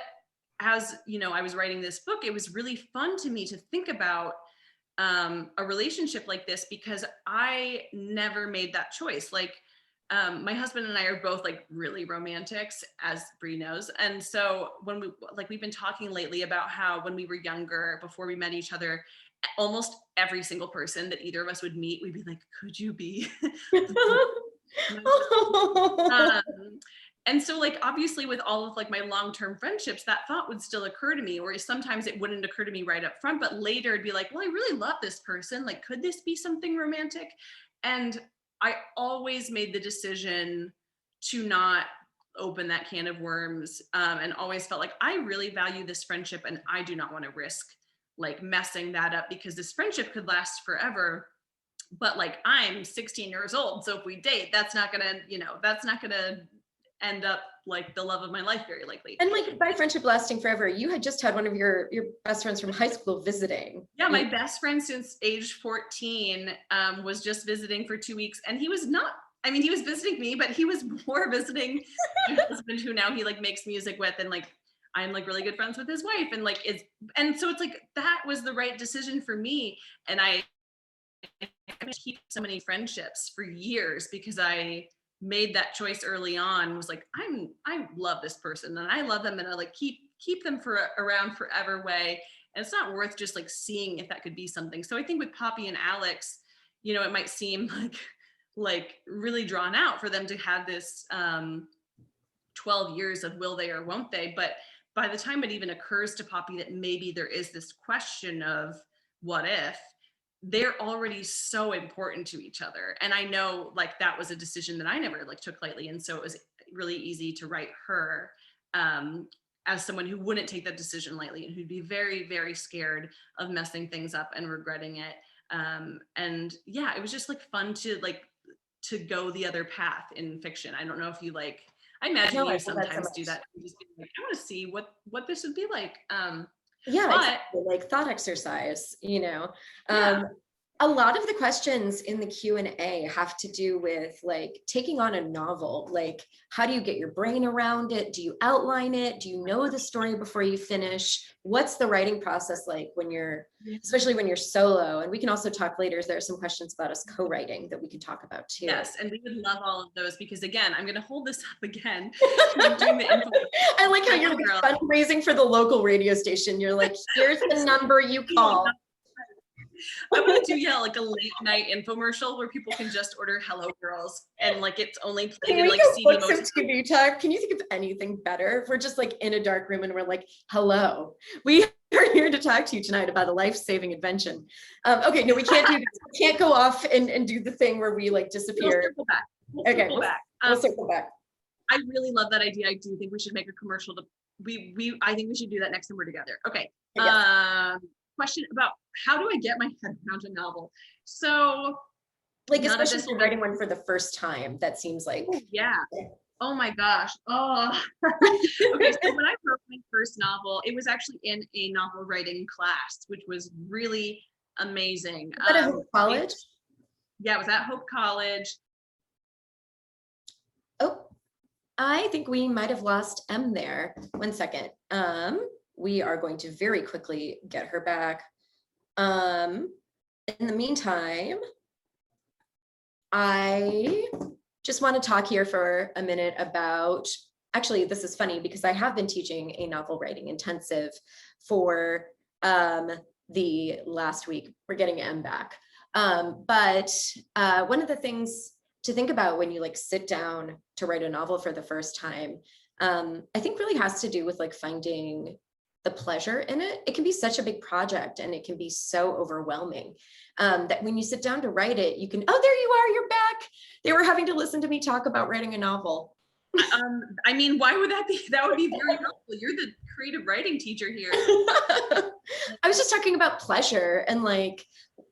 Speaker 3: as I was writing this book, it was really fun to me to think about a relationship like this, because I never made that choice. Like my husband and I are both like really romantics, as Bree knows. And so when we've been talking lately about how when we were younger, before we met each other, almost every single person that either of us would meet, we'd be like, could you be? And so like, obviously with all of like my long-term friendships, that thought would still occur to me, or sometimes it wouldn't occur to me right up front, but later it'd be like, well, I really love this person. Like, could this be something romantic? And I always made the decision to not open that can of worms, and always felt like I really value this friendship and I do not want to risk like messing that up, because this friendship could last forever. But like, I'm 16 years old, so if we date, that's not gonna, that's not gonna end up like the love of my life, very likely.
Speaker 2: And like, by friendship lasting forever, you had just had one of your best friends from high school visiting.
Speaker 3: Yeah, my best friend since age 14 was just visiting for 2 weeks, and he was not, I mean, he was visiting me, but he was more visiting my husband, who now he like makes music with, and like I'm like really good friends with his wife, and like and so it's like that was the right decision for me. And I keep so many friendships for years because I made that choice early on, was like, I love this person and I love them, and I like keep them around forever way. And it's not worth just like seeing if that could be something. So I think with Poppy and Alex, it might seem like really drawn out for them to have this 12 years of will they or won't they, but by the time it even occurs to Poppy that maybe there is this question of what if, they're already so important to each other. And I know like that was a decision that I never like took lightly. And so it was really easy to write her as someone who wouldn't take that decision lightly and who'd be very, very scared of messing things up and regretting it. And yeah, it was just like fun to go the other path in fiction. I don't know if you like, I imagine you sometimes do that. You just be like, I want to see what this would be like.
Speaker 2: Yeah,
Speaker 3: but,
Speaker 2: exactly. Like thought exercise,
Speaker 3: Yeah.
Speaker 2: A lot of the questions in the Q&A have to do with like taking on a novel. Like, how do you get your brain around it? Do you outline it? Do you know the story before you finish? What's the writing process like especially when you're solo? And we can also talk later. There are some questions about us co-writing that we can talk about too.
Speaker 3: Yes, and we would love all of those, because again, I'm going to hold this up again. I'm doing the info.
Speaker 2: I like how you're like fundraising for the local radio station. You're like, here's the number you call.
Speaker 3: I want to do like a late night infomercial where people can just order Hello Girls, and like it's only played in like CD
Speaker 2: some TV time. Can you think of anything better? If we're just like in a dark room and we're like, hello, we are here to talk to you tonight about a life-saving invention. Okay, no, we can't do this. We can't go off and do the thing where we like disappear.
Speaker 3: We'll circle back.
Speaker 2: We'll circle back.
Speaker 3: I really love that idea. I do think we should make a commercial I think we should do that next time we're together. Okay. Yes. Question about how do I get my head around a novel? So
Speaker 2: like, especially if you're writing one for the first time, that seems like,
Speaker 3: yeah. Oh my gosh. Oh, okay. So when I wrote my first novel, it was actually in a novel writing class, which was really amazing.
Speaker 2: Was that at Hope College?
Speaker 3: Yeah, it was at Hope College.
Speaker 2: Oh, I think we might have lost M there. 1 second. We are going to very quickly get her back. In the meantime, I just want to talk here for a minute about, actually, this is funny because I have been teaching a novel writing intensive for the last week. We're getting M back. But one of the things to think about when you like sit down to write a novel for the first time, I think really has to do with like finding the pleasure in it. It can be such a big project and it can be so overwhelming that when you sit down to write it, you can, oh, there you are, you're back. They were having to listen to me talk about writing a novel.
Speaker 3: I mean, why would that be? That would be very helpful. You're the creative writing teacher here.
Speaker 2: I was just talking about pleasure and like,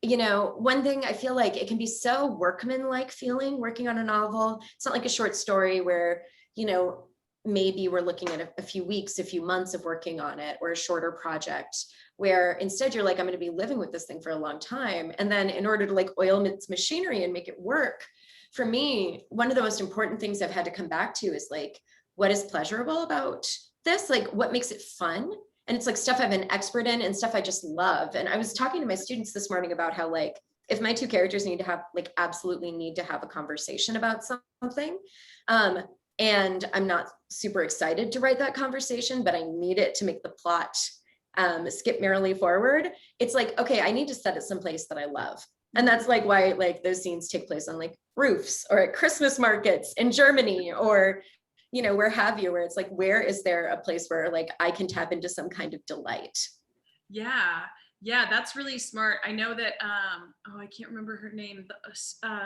Speaker 2: one thing I feel like it can be so workman-like feeling working on a novel. It's not like a short story where, maybe we're looking at a few weeks, a few months of working on it, or a shorter project where instead you're like, I'm going to be living with this thing for a long time. And then in order to like oil its machinery and make it work, for me, one of the most important things I've had to come back to is like, what is pleasurable about this? Like, what makes it fun? And it's like stuff I'm an expert in and stuff I just love. And I was talking to my students this morning about how like, if my two characters absolutely need to have a conversation about something, and I'm not super excited to write that conversation, but I need it to make the plot skip merrily forward. It's like, okay, I need to set it someplace that I love. And that's like why like those scenes take place on like roofs or at Christmas markets in Germany, or, where have you, where it's like, where is there a place where like I can tap into some kind of delight?
Speaker 3: Yeah. Yeah, that's really smart. I know that, I can't remember her name,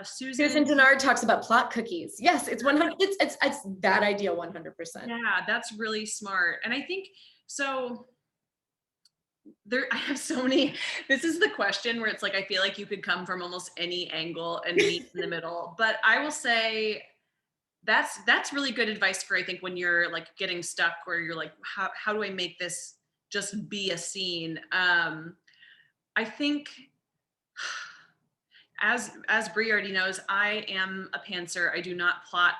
Speaker 2: Susan Denard talks about plot cookies. Yes, it's 100, it's that idea 100%.
Speaker 3: Yeah, that's really smart. And I think, so I have so many, this is the question where it's like, I feel like you could come from almost any angle and meet in the middle, but I will say that's really good advice for, I think, when you're like getting stuck, where you're like, how do I make this just be a scene? I think, as Bree already knows, I am a pantser. I do not plot,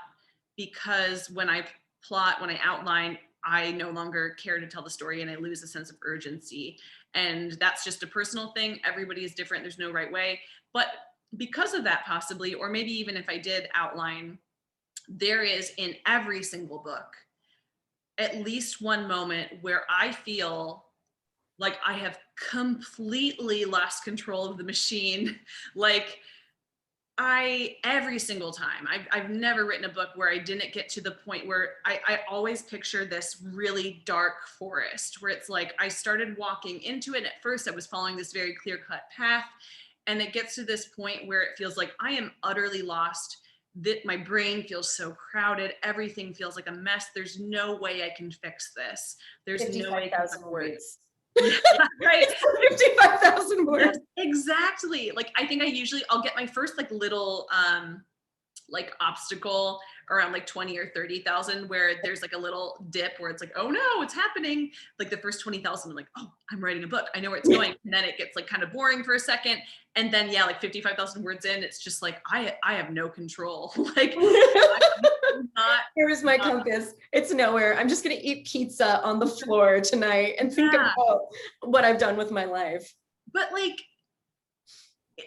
Speaker 3: because when I outline, I no longer care to tell the story and I lose a sense of urgency. And that's just a personal thing. Everybody is different. There's no right way. But because of that, possibly, or maybe even if I did outline, there is in every single book at least one moment where I feel like I have completely lost control of the machine. Like, every single time, I've never written a book where I didn't get to the point where I always picture this really dark forest where it's like, I started walking into it. At first I was following this very clear-cut path, and it gets to this point where it feels like I am utterly lost, that my brain feels so crowded. Everything feels like a mess. There's no way I can fix this. There's no way.
Speaker 2: 55,000 words.
Speaker 3: Yeah, right.
Speaker 2: 55,000 words.
Speaker 3: Yes, exactly. Like, I think I'll get my first like little like obstacle around like 20 or 30,000, where there's like a little dip where it's like, oh no, it's happening. Like the first 20,000, I'm like, oh, I'm writing a book. I know where it's going. And then it gets like kind of boring for a second. And then, yeah, like 55,000 words in, it's just like, I have no control. Like,
Speaker 2: here is my compass. It's nowhere. I'm just going to eat pizza on the floor tonight and think about what I've done with my life.
Speaker 3: But like,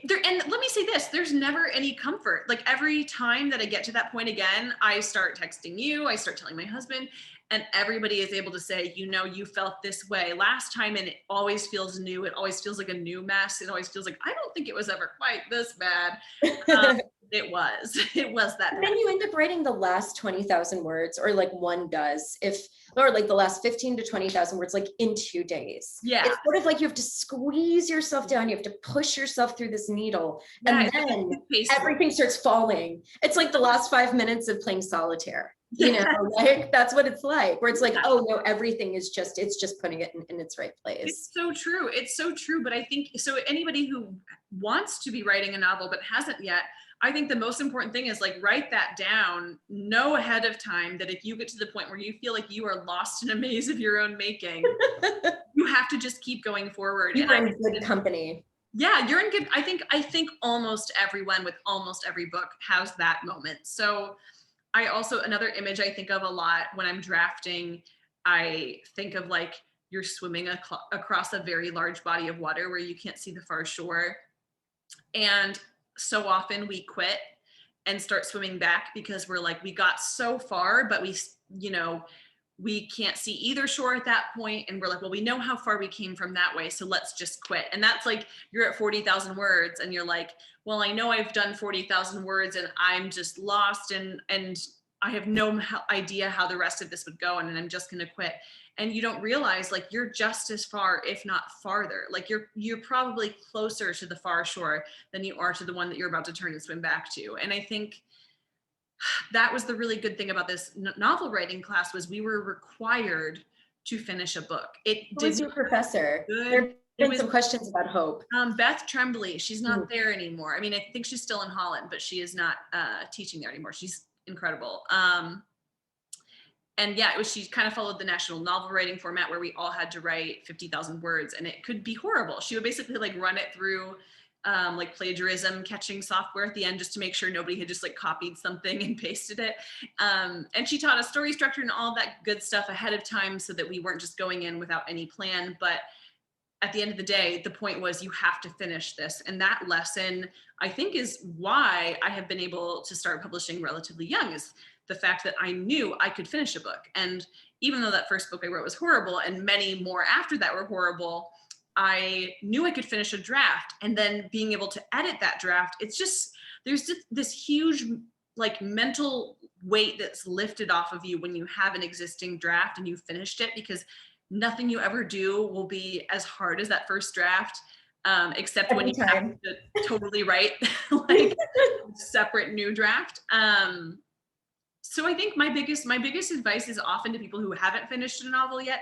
Speaker 3: and let me say this, there's never any comfort. Like, every time that I get to that point again, I start texting you, I start telling my husband, and everybody is able to say, you felt this way last time, and it always feels new. It always feels like a new mess. It always feels like, I don't think it was ever quite this bad. It was that bad.
Speaker 2: And then you end up writing the last 20,000 words, or like one does, or like the last 15 to 20,000 words, like in 2 days.
Speaker 3: Yeah.
Speaker 2: It's sort of like you have to squeeze yourself down. You have to push yourself through this needle, and then everything starts falling. It's like the last 5 minutes of playing solitaire. Like that's what it's like, where it's like, oh no, everything is just, it's just putting it in its right place.
Speaker 3: It's so true. It's so true. But I think, so anybody who wants to be writing a novel but hasn't yet, I think the most important thing is like, write that down, know ahead of time that if you get to the point where you feel like you are lost in a maze of your own making, you have to just keep going forward.
Speaker 2: You're in good company.
Speaker 3: Yeah, you're in good. I think almost everyone with almost every book has that moment. So I also, another image I think of a lot when I'm drafting, I think of like, you're swimming across a very large body of water where you can't see the far shore. And so often we quit and start swimming back because we're like, we got so far, but we can't see either shore at that point. And we're like, well, we know how far we came from that way, so let's just quit. And that's like, you're at 40,000 words and you're like, well, I know I've done 40,000 words and I'm just lost and I have no idea how the rest of this would go, and I'm just going to quit. And you don't realize, like, you're just as far, if not farther. Like, you're probably closer to the far shore than you are to the one that you're about to turn and swim back to. And I think that was the really good thing about this novel writing class, was we were required to finish a book.
Speaker 2: Who was your professor? There have been some questions about hope.
Speaker 3: Beth Tremblay. She's not there anymore. I mean, I think she's still in Holland, but she is not teaching there anymore. She's incredible. And yeah, she kind of followed the national novel writing format where we all had to write 50,000 words, and it could be horrible. She would basically like run it through like plagiarism catching software at the end, just to make sure nobody had just like copied something and pasted it. And she taught us story structure and all that good stuff ahead of time, so that we weren't just going in without any plan. But at the end of the day, the point was, you have to finish this. And that lesson, I think, is why I have been able to start publishing relatively young, is the fact that I knew I could finish a book. And even though that first book I wrote was horrible, and many more after that were horrible, I knew I could finish a draft. And then being able to edit that draft, it's just, there's just this huge like mental weight that's lifted off of you when you have an existing draft and you finished it, because nothing you ever do will be as hard as that first draft, except when you have to totally write like a separate new draft. So I think my biggest advice is often to people who haven't finished a novel yet: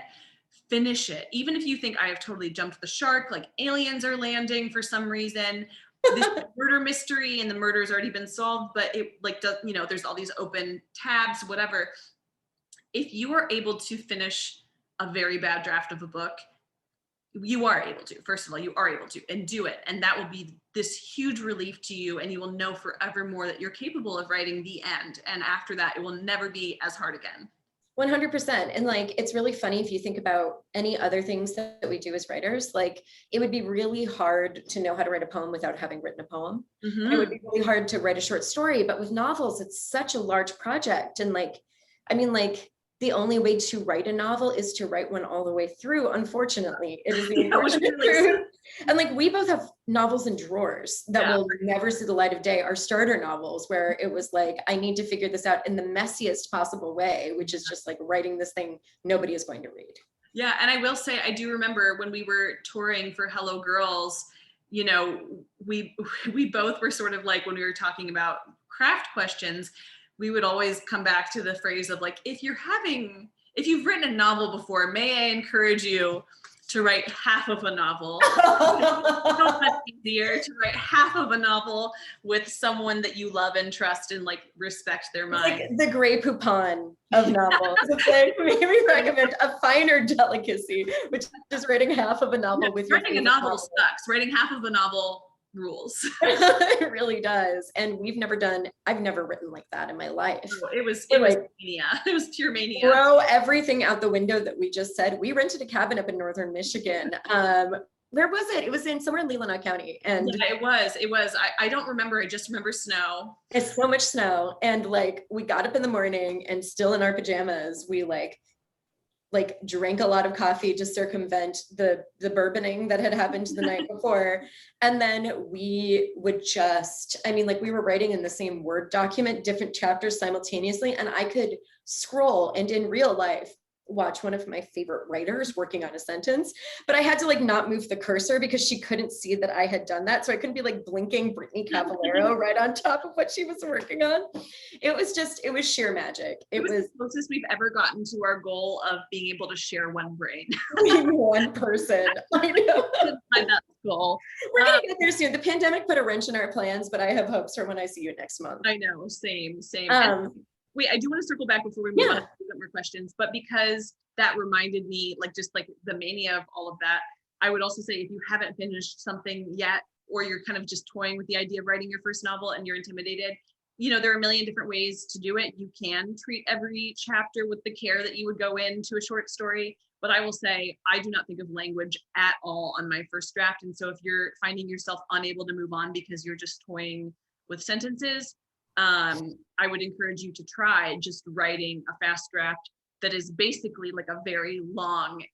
Speaker 3: finish it. Even if you think I have totally jumped the shark, like aliens are landing for some reason, this murder mystery and the murder's already been solved, but it like does, you know, there's all these open tabs, whatever. If you are able to finish a very bad draft of a book, you are able to, first of all, you are able to, and do it. And that will be this huge relief to you. And you will know forevermore that you're capable of writing the end. And after that, it will never be as hard again.
Speaker 2: 100%. And like, it's really funny if you think about any other things that we do as writers, like it would be really hard to know how to write a poem without having written a poem.
Speaker 3: Mm-hmm.
Speaker 2: It would be really hard to write a short story, but with novels, it's such a large project. And like, I mean, like the only way to write a novel is to write one all the way through. Unfortunately, it is the unfortunate truth. And like, we both have novels in drawers that will never see the light of day. Our starter novels, where it was like, I need to figure this out in the messiest possible way, which is just like writing this thing nobody is going to read.
Speaker 3: Yeah. And I will say, I do remember when we were touring for Hello Girls, you know, we both were sort of like, when we were talking about craft questions, we would always come back to the phrase of like, if you've written a novel before, may I encourage you to write half of a novel. It's so much easier to write half of a novel with someone that you love and trust and like respect their mind.
Speaker 2: Like the Grey Poupon of novels. It's like, maybe recommend a finer delicacy, which is writing half of a novel with your
Speaker 3: writing a novel sucks. Writing half of a novel rules.
Speaker 2: It really does. And I've never written like that in my life.
Speaker 3: It was mania. It was pure mania.
Speaker 2: Throw everything out the window that we just said. We rented a cabin up in northern Michigan. Where was it? It was somewhere in Leelanau County. And
Speaker 3: yeah, it was. I don't remember. I just remember snow.
Speaker 2: It's so much snow. And like, we got up in the morning and still in our pajamas, we like drank a lot of coffee to circumvent the bourboning that had happened the night before. And then we would we were writing in the same Word document, different chapters simultaneously. And I could scroll and in real life, watch one of my favorite writers working on a sentence, but I had to like not move the cursor because she couldn't see that I had done that. So I couldn't be like blinking Brittany Cavallaro right on top of what she was working on. It was sheer magic. It was
Speaker 3: the closest we've ever gotten to our goal of being able to share one brain.
Speaker 2: One person. I know.
Speaker 3: That goal.
Speaker 2: We're gonna get there soon. The pandemic put a wrench in our plans, but I have hopes for when I see you next month.
Speaker 3: I know, same. Wait, I do want to circle back before we move on to more questions, but because that reminded me, like, just like the mania of all of that, I would also say if you haven't finished something yet, or you're kind of just toying with the idea of writing your first novel and you're intimidated, you know, there are a million different ways to do it. You can treat every chapter with the care that you would go into a short story, but I will say, I do not think of language at all on my first draft. And so if you're finding yourself unable to move on because you're just toying with sentences, I would encourage you to try just writing a fast draft that is basically like a very long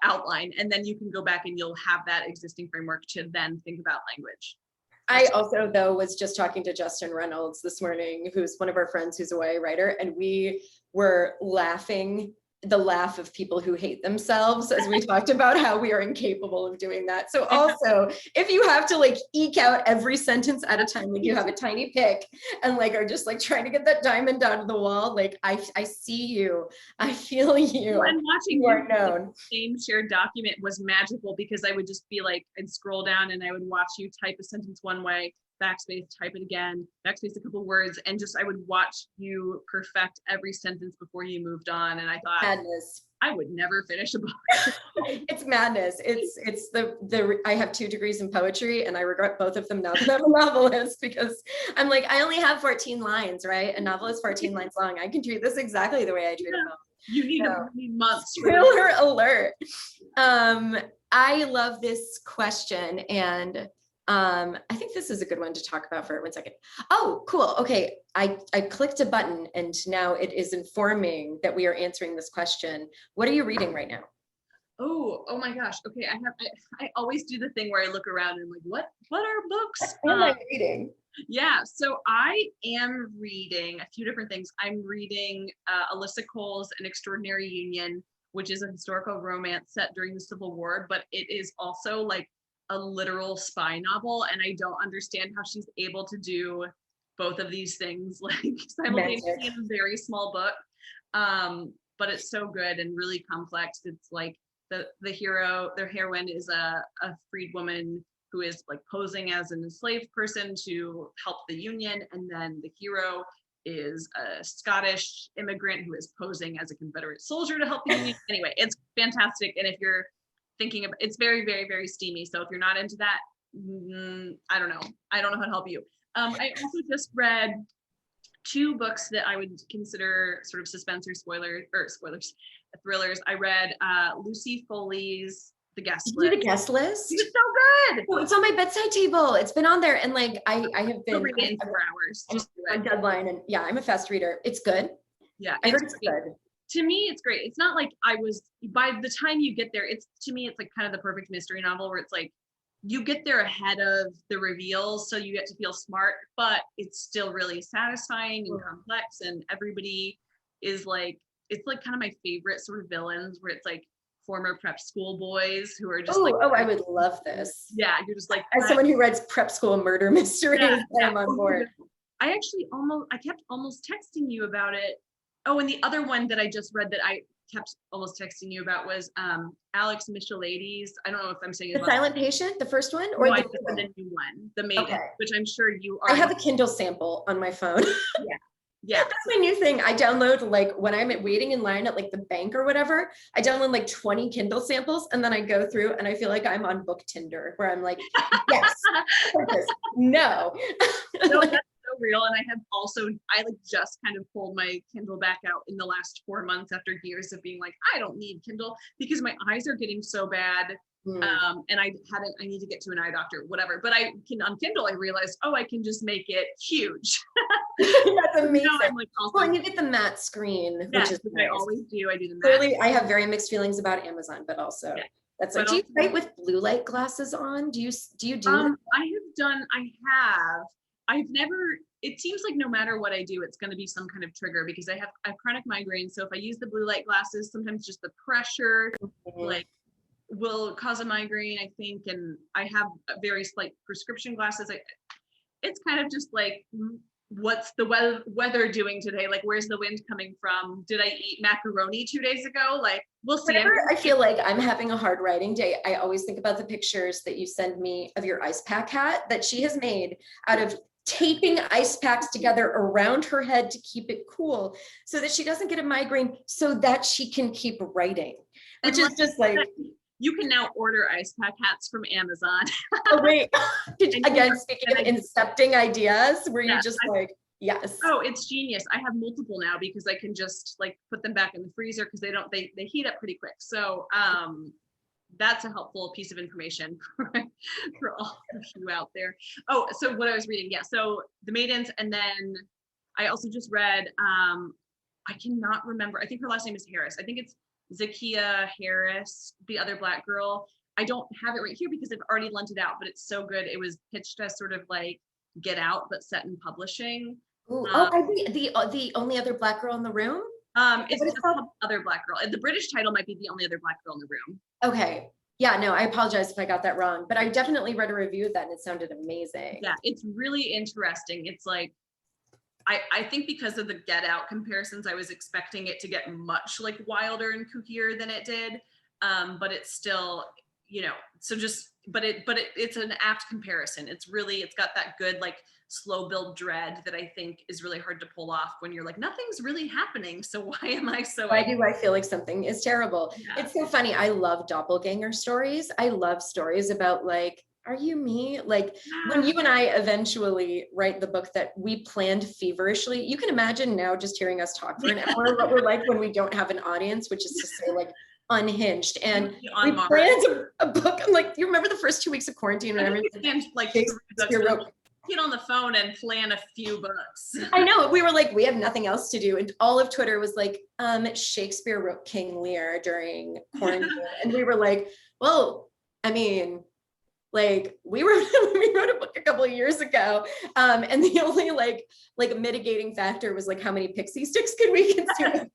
Speaker 3: outline, and then you can go back and you'll have that existing framework to then think about language.
Speaker 2: I also, though, was just talking to Justin Reynolds this morning, who's one of our friends who's a YA writer, and we were laughing the laugh of people who hate themselves as we talked about how we are incapable of doing that. So also, if you have to like eke out every sentence at a time, like you have a tiny pick and like are just like trying to get that diamond out of the wall, like I see you, I feel you.
Speaker 3: And watching
Speaker 2: you are known.
Speaker 3: The same shared document was magical because I would just be like, I'd scroll down and I would watch you type a sentence one way, backspace, type it again, backspace a couple words, and just I would watch you perfect every sentence before you moved on. And I thought,
Speaker 2: madness.
Speaker 3: I would never finish a book.
Speaker 2: It's madness. It's the I have 2 degrees in poetry and I regret both of them now that I'm a novelist, because I'm like, I only have 14 lines, right? A novel is 14 lines long. I can treat this exactly the way I treat a novel.
Speaker 3: You need months.
Speaker 2: Spoiler alert. I love this question, and I think this is a good one to talk about for 1 second. Oh, cool. Okay. I clicked a button and now it is informing that we are answering this question. What are you reading right now?
Speaker 3: Oh my gosh. Okay. I always do the thing where I look around and I'm like, what are books?
Speaker 2: What am I reading?
Speaker 3: Yeah, so I am reading a few different things. I'm reading Alyssa Cole's An Extraordinary Union, which is a historical romance set during the Civil War, but it is also like a literal spy novel. And I don't understand how she's able to do both of these things like simultaneously in a very small book. But it's so good and really complex. It's like the hero, their heroine is a freed woman who is like posing as an enslaved person to help the Union. And then the hero is a Scottish immigrant who is posing as a Confederate soldier to help the Union. Anyway, it's fantastic. And if you're thinking of, it's very, very, very steamy. So if you're not into that, I don't know. I don't know how to help you. I also just read 2 books that I would consider sort of suspense or thrillers. I read Lucy Foley's The Guest List.
Speaker 2: The Guest List?
Speaker 3: It's so good.
Speaker 2: Oh, it's on my bedside table. It's been on there, and like I have been
Speaker 3: read it in 4 hours.
Speaker 2: Just on deadline, and yeah, I'm a fast reader. It's good.
Speaker 3: Yeah,
Speaker 2: I heard it's good.
Speaker 3: To me, it's great. It's not like by the time you get there, to me, it's like kind of the perfect mystery novel where it's like, you get there ahead of the reveals, so you get to feel smart, but it's still really satisfying and complex, and everybody is like, it's like kind of my favorite sort of villains where it's like former prep school boys who are just
Speaker 2: I would love this.
Speaker 3: Yeah, you're just like,
Speaker 2: as someone who writes prep school murder mysteries, I'm on board.
Speaker 3: I kept almost texting you about it. Oh, and the other one that I just read that I kept almost texting you about was Alex Michelides. I don't know if I'm saying
Speaker 2: The Silent Patient, the first one, or
Speaker 3: the new one, The Maiden, which I'm sure you are.
Speaker 2: I have a Kindle sample on my phone.
Speaker 3: Yeah.
Speaker 2: That's my new thing. I download, like when I'm waiting in line at like the bank or whatever, I download like 20 Kindle samples, and then I go through and I feel like I'm on Book Tinder, where I'm like, yes, no.
Speaker 3: No, that's so real. And I like just kind of pulled my Kindle back out in the last 4 months after years of being like, I don't need Kindle because my eyes are getting so bad. And I need to get to an eye doctor, whatever. But on Kindle, I realized, I can just make it huge.
Speaker 2: That's amazing.
Speaker 3: I'm like,
Speaker 2: and you get the matte screen, which is nice.
Speaker 3: I always do. I do the matte.
Speaker 2: Clearly, I have very mixed feelings about Amazon, but also that's like, do you write with blue light glasses on? Do you do that?
Speaker 3: I've never, it seems like no matter what I do, it's going to be some kind of trigger because I have chronic migraine. So if I use the blue light glasses, sometimes just the pressure, like, will cause a migraine, I think. And I have very slight prescription glasses. It's kind of just like, what's the weather doing today? Like, where's the wind coming from? Did I eat macaroni 2 days ago? Like, we'll see.
Speaker 2: Whenever I feel like I'm having a hard writing day, I always think about the pictures that you send me of your ice pack hat that she has made out of taping ice packs together around her head to keep it cool so that she doesn't get a migraine, so that she can keep writing, which is just like,
Speaker 3: you can now order ice pack hats from Amazon.
Speaker 2: Oh, wait. Again, speaking of incepting ideas, where you just like, yes.
Speaker 3: Oh, it's genius. I have multiple now because I can just like put them back in the freezer because they heat up pretty quick. So that's a helpful piece of information for all of you out there. Oh, so what I was reading, so The Maidens, and then I also just read, I cannot remember, I think her last name is Harris. I think it's Zakiya Harris, the other Black girl. I don't have it right here because I've already lent it out, but it's so good. It was pitched as sort of like Get Out, but set in publishing.
Speaker 2: The only other Black girl in the room?
Speaker 3: It's just called Other Black Girl. The British title might be The Only Other Black Girl in the Room.
Speaker 2: Okay. Yeah, no, I apologize if I got that wrong, but I definitely read a review of that and it sounded amazing.
Speaker 3: Yeah, it's really interesting. It's like, I think because of the Get Out comparisons, I was expecting it to get much like wilder and kookier than it did. But it's still, it's an apt comparison. It's got that good, like, slow build dread that I think is really hard to pull off when you're like, nothing's really happening. So why
Speaker 2: do I feel like something is terrible? Yeah. It's so funny. I love doppelganger stories. I love stories about like, are you me? Like when you and I eventually write the book that we planned feverishly, you can imagine now just hearing us talk for an hour, what we're like when we don't have an audience, which is to say like unhinged. And we planned a book. I'm like, you remember the first 2 weeks of quarantine when everything
Speaker 3: like get on the phone and plan a few books.
Speaker 2: I know, we were like, we have nothing else to do. And all of Twitter was like, Shakespeare wrote King Lear during quarantine. And we were like, well, I mean, like we wrote a book a couple of years ago. And the only like mitigating factor was like, how many pixie sticks could we consume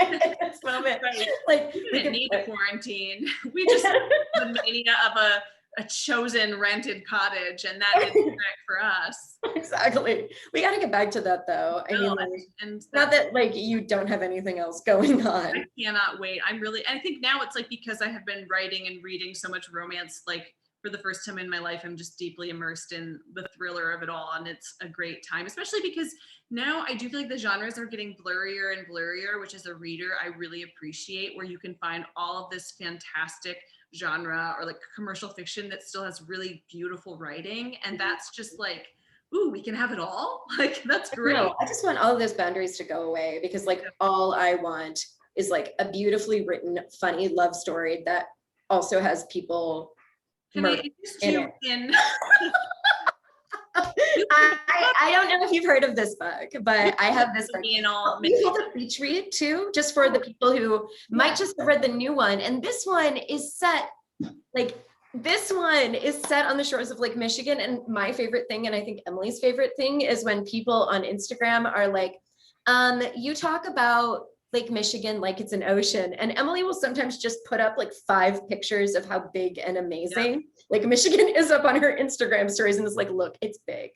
Speaker 2: at this moment?
Speaker 3: Right.
Speaker 2: Like
Speaker 3: We didn't need a quarantine. We just had the mania of a chosen rented cottage, and that is correct for us.
Speaker 2: Exactly. We got to get back to that though. I mean, like,
Speaker 3: and
Speaker 2: not that like you don't have anything else going on.
Speaker 3: I cannot wait. I think now it's like, because I have been writing and reading so much romance, like for the first time in my life, I'm just deeply immersed in the thriller of it all. And it's a great time, especially because now I do feel like the genres are getting blurrier and blurrier, which as a reader, I really appreciate, where you can find all of this fantastic genre or like commercial fiction that still has really beautiful writing. And that's just like, ooh, we can have it all. Like, that's great.
Speaker 2: No, I just want all of those boundaries to go away, because like all I want is like a beautifully written, funny love story that also has people.
Speaker 3: Can I interest you in?
Speaker 2: I don't know if you've heard of this book, but I have this book. We have a beach read too, just for the people who might just have read the new one. And this one is set on the shores of Lake Michigan. And my favorite thing, and I think Emily's favorite thing, is when people on Instagram are like, you talk about Lake Michigan like it's an ocean. And Emily will sometimes just put up like 5 pictures of how big and amazing Lake Michigan is up on her Instagram stories. And it's like, look, it's big.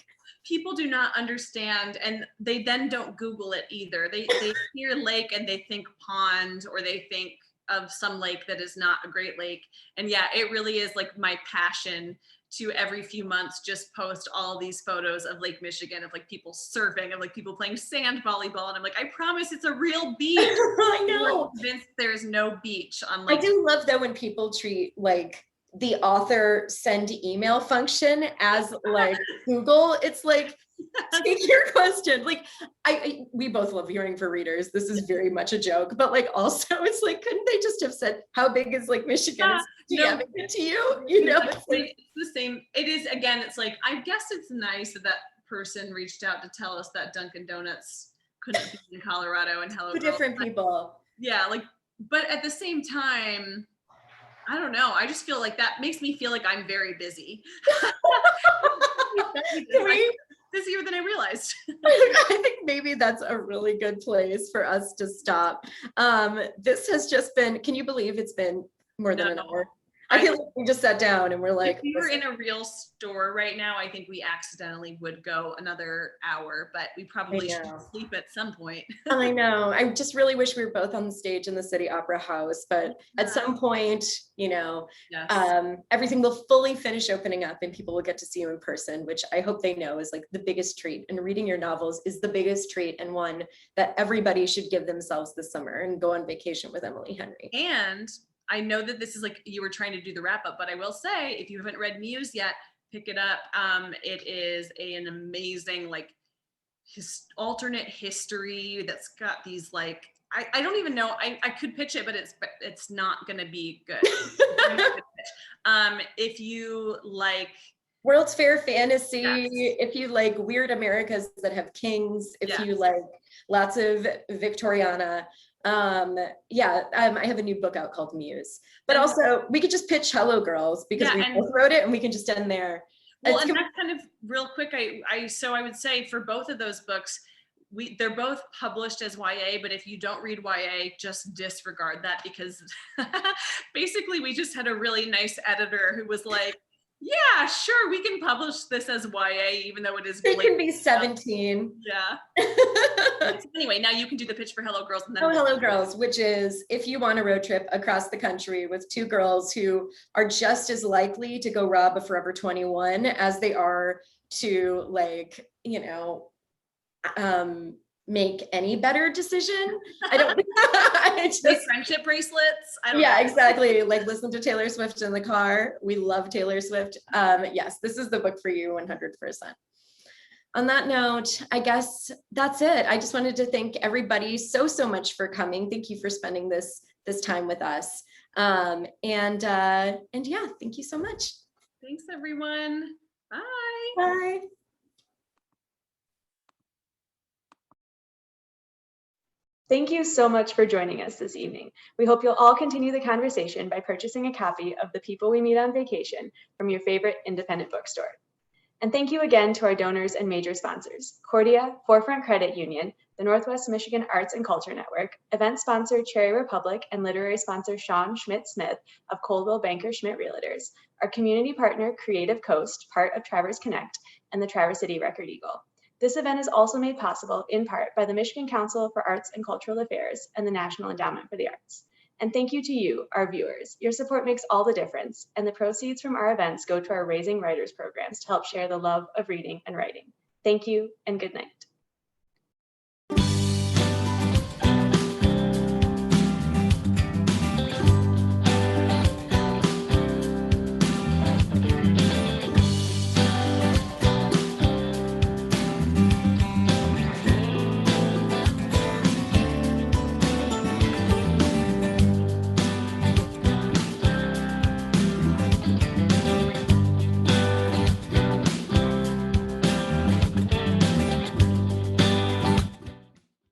Speaker 3: People do not understand, and they then don't Google it either. They hear lake and they think pond, or they think of some lake that is not a Great Lake. And yeah, it really is like my passion to every few months just post all these photos of Lake Michigan, of like people surfing, of like people playing sand volleyball. And I'm like, I promise it's a real beach.
Speaker 2: I know.
Speaker 3: I'm convinced there's no beach on Lake.
Speaker 2: I do love though when people treat like the author send email function as like Google. It's like, take your question. Like we both love hearing for readers. This is very much a joke, but like also it's like, couldn't they just have said, how big is Lake Michigan?
Speaker 3: Yeah,
Speaker 2: it to you? You know,
Speaker 3: it's the same. It is, again, it's like, I guess it's nice that that person reached out to tell us that Dunkin' Donuts couldn't be in Colorado, and hello,
Speaker 2: two different people.
Speaker 3: Yeah, like, but at the same time, I don't know. I just feel like that makes me feel like I'm very busy. Busier than I realized.
Speaker 2: I think maybe that's a really good place for us to stop. This has just been, can you believe it's been more than an hour? I feel like we just sat down and we're like,
Speaker 3: if we were in a real store right now, I think we accidentally would go another hour, but we probably should sleep at some point.
Speaker 2: I know. I just really wish we were both on the stage in the City Opera House, but at some point, you know, everything will fully finish opening up and people will get to see you in person, which I hope they know is like the biggest treat. And reading your novels is the biggest treat, and one that everybody should give themselves this summer and go on vacation with Emily Henry.
Speaker 3: And I know that this is like, you were trying to do the wrap up, but I will say, if you haven't read Muse yet, pick it up. It is an amazing, like, alternate history that's got these, like, I don't even know, I could pitch it, but it's not going to be good. If you like
Speaker 2: World's Fair fantasy, if you like weird Americas that have kings, if you like lots of Victoriana, I have a new book out called Muse, but also we could just pitch Hello Girls, because we both wrote it and we can just end there.
Speaker 3: Well, and that's kind of real quick. So I would say for both of those books, they're both published as YA, but if you don't read YA, just disregard that, because basically we just had a really nice editor who was like, yeah, sure, we can publish this as YA, even though it is.
Speaker 2: It can be 17.
Speaker 3: Yeah. So anyway, now you can do the pitch for Hello Girls. And then
Speaker 2: Hello Girls, which is if you want a road trip across the country with 2 girls who are just as likely to go rob a Forever 21 as they are to, like, you know, make any better decision. I don't
Speaker 3: make friendship bracelets. I don't know.
Speaker 2: Exactly. Like, listen to Taylor Swift in the car. We love Taylor Swift. Yes, this is the book for you 100%. On that note, I guess that's it. I just wanted to thank everybody so much for coming. Thank you for spending this time with us. And yeah, thank you so much.
Speaker 3: Thanks, everyone. Bye.
Speaker 2: Bye.
Speaker 1: Thank you so much for joining us this evening. We hope you'll all continue the conversation by purchasing a copy of The People We Meet on Vacation from your favorite independent bookstore. And thank you again to our donors and major sponsors: Cordia, Forefront Credit Union, the Northwest Michigan Arts and Culture Network, event sponsor Cherry Republic, and literary sponsor Sean Schmidt-Smith of Coldwell Banker Schmidt Realtors, our community partner Creative Coast, part of Traverse Connect, and the Traverse City Record Eagle. This event is also made possible in part by the Michigan Council for Arts and Cultural Affairs and the National Endowment for the Arts. And thank you to you, our viewers. Your support makes all the difference, and the proceeds from our events go to our Raising Writers programs to help share the love of reading and writing. Thank you, and good night.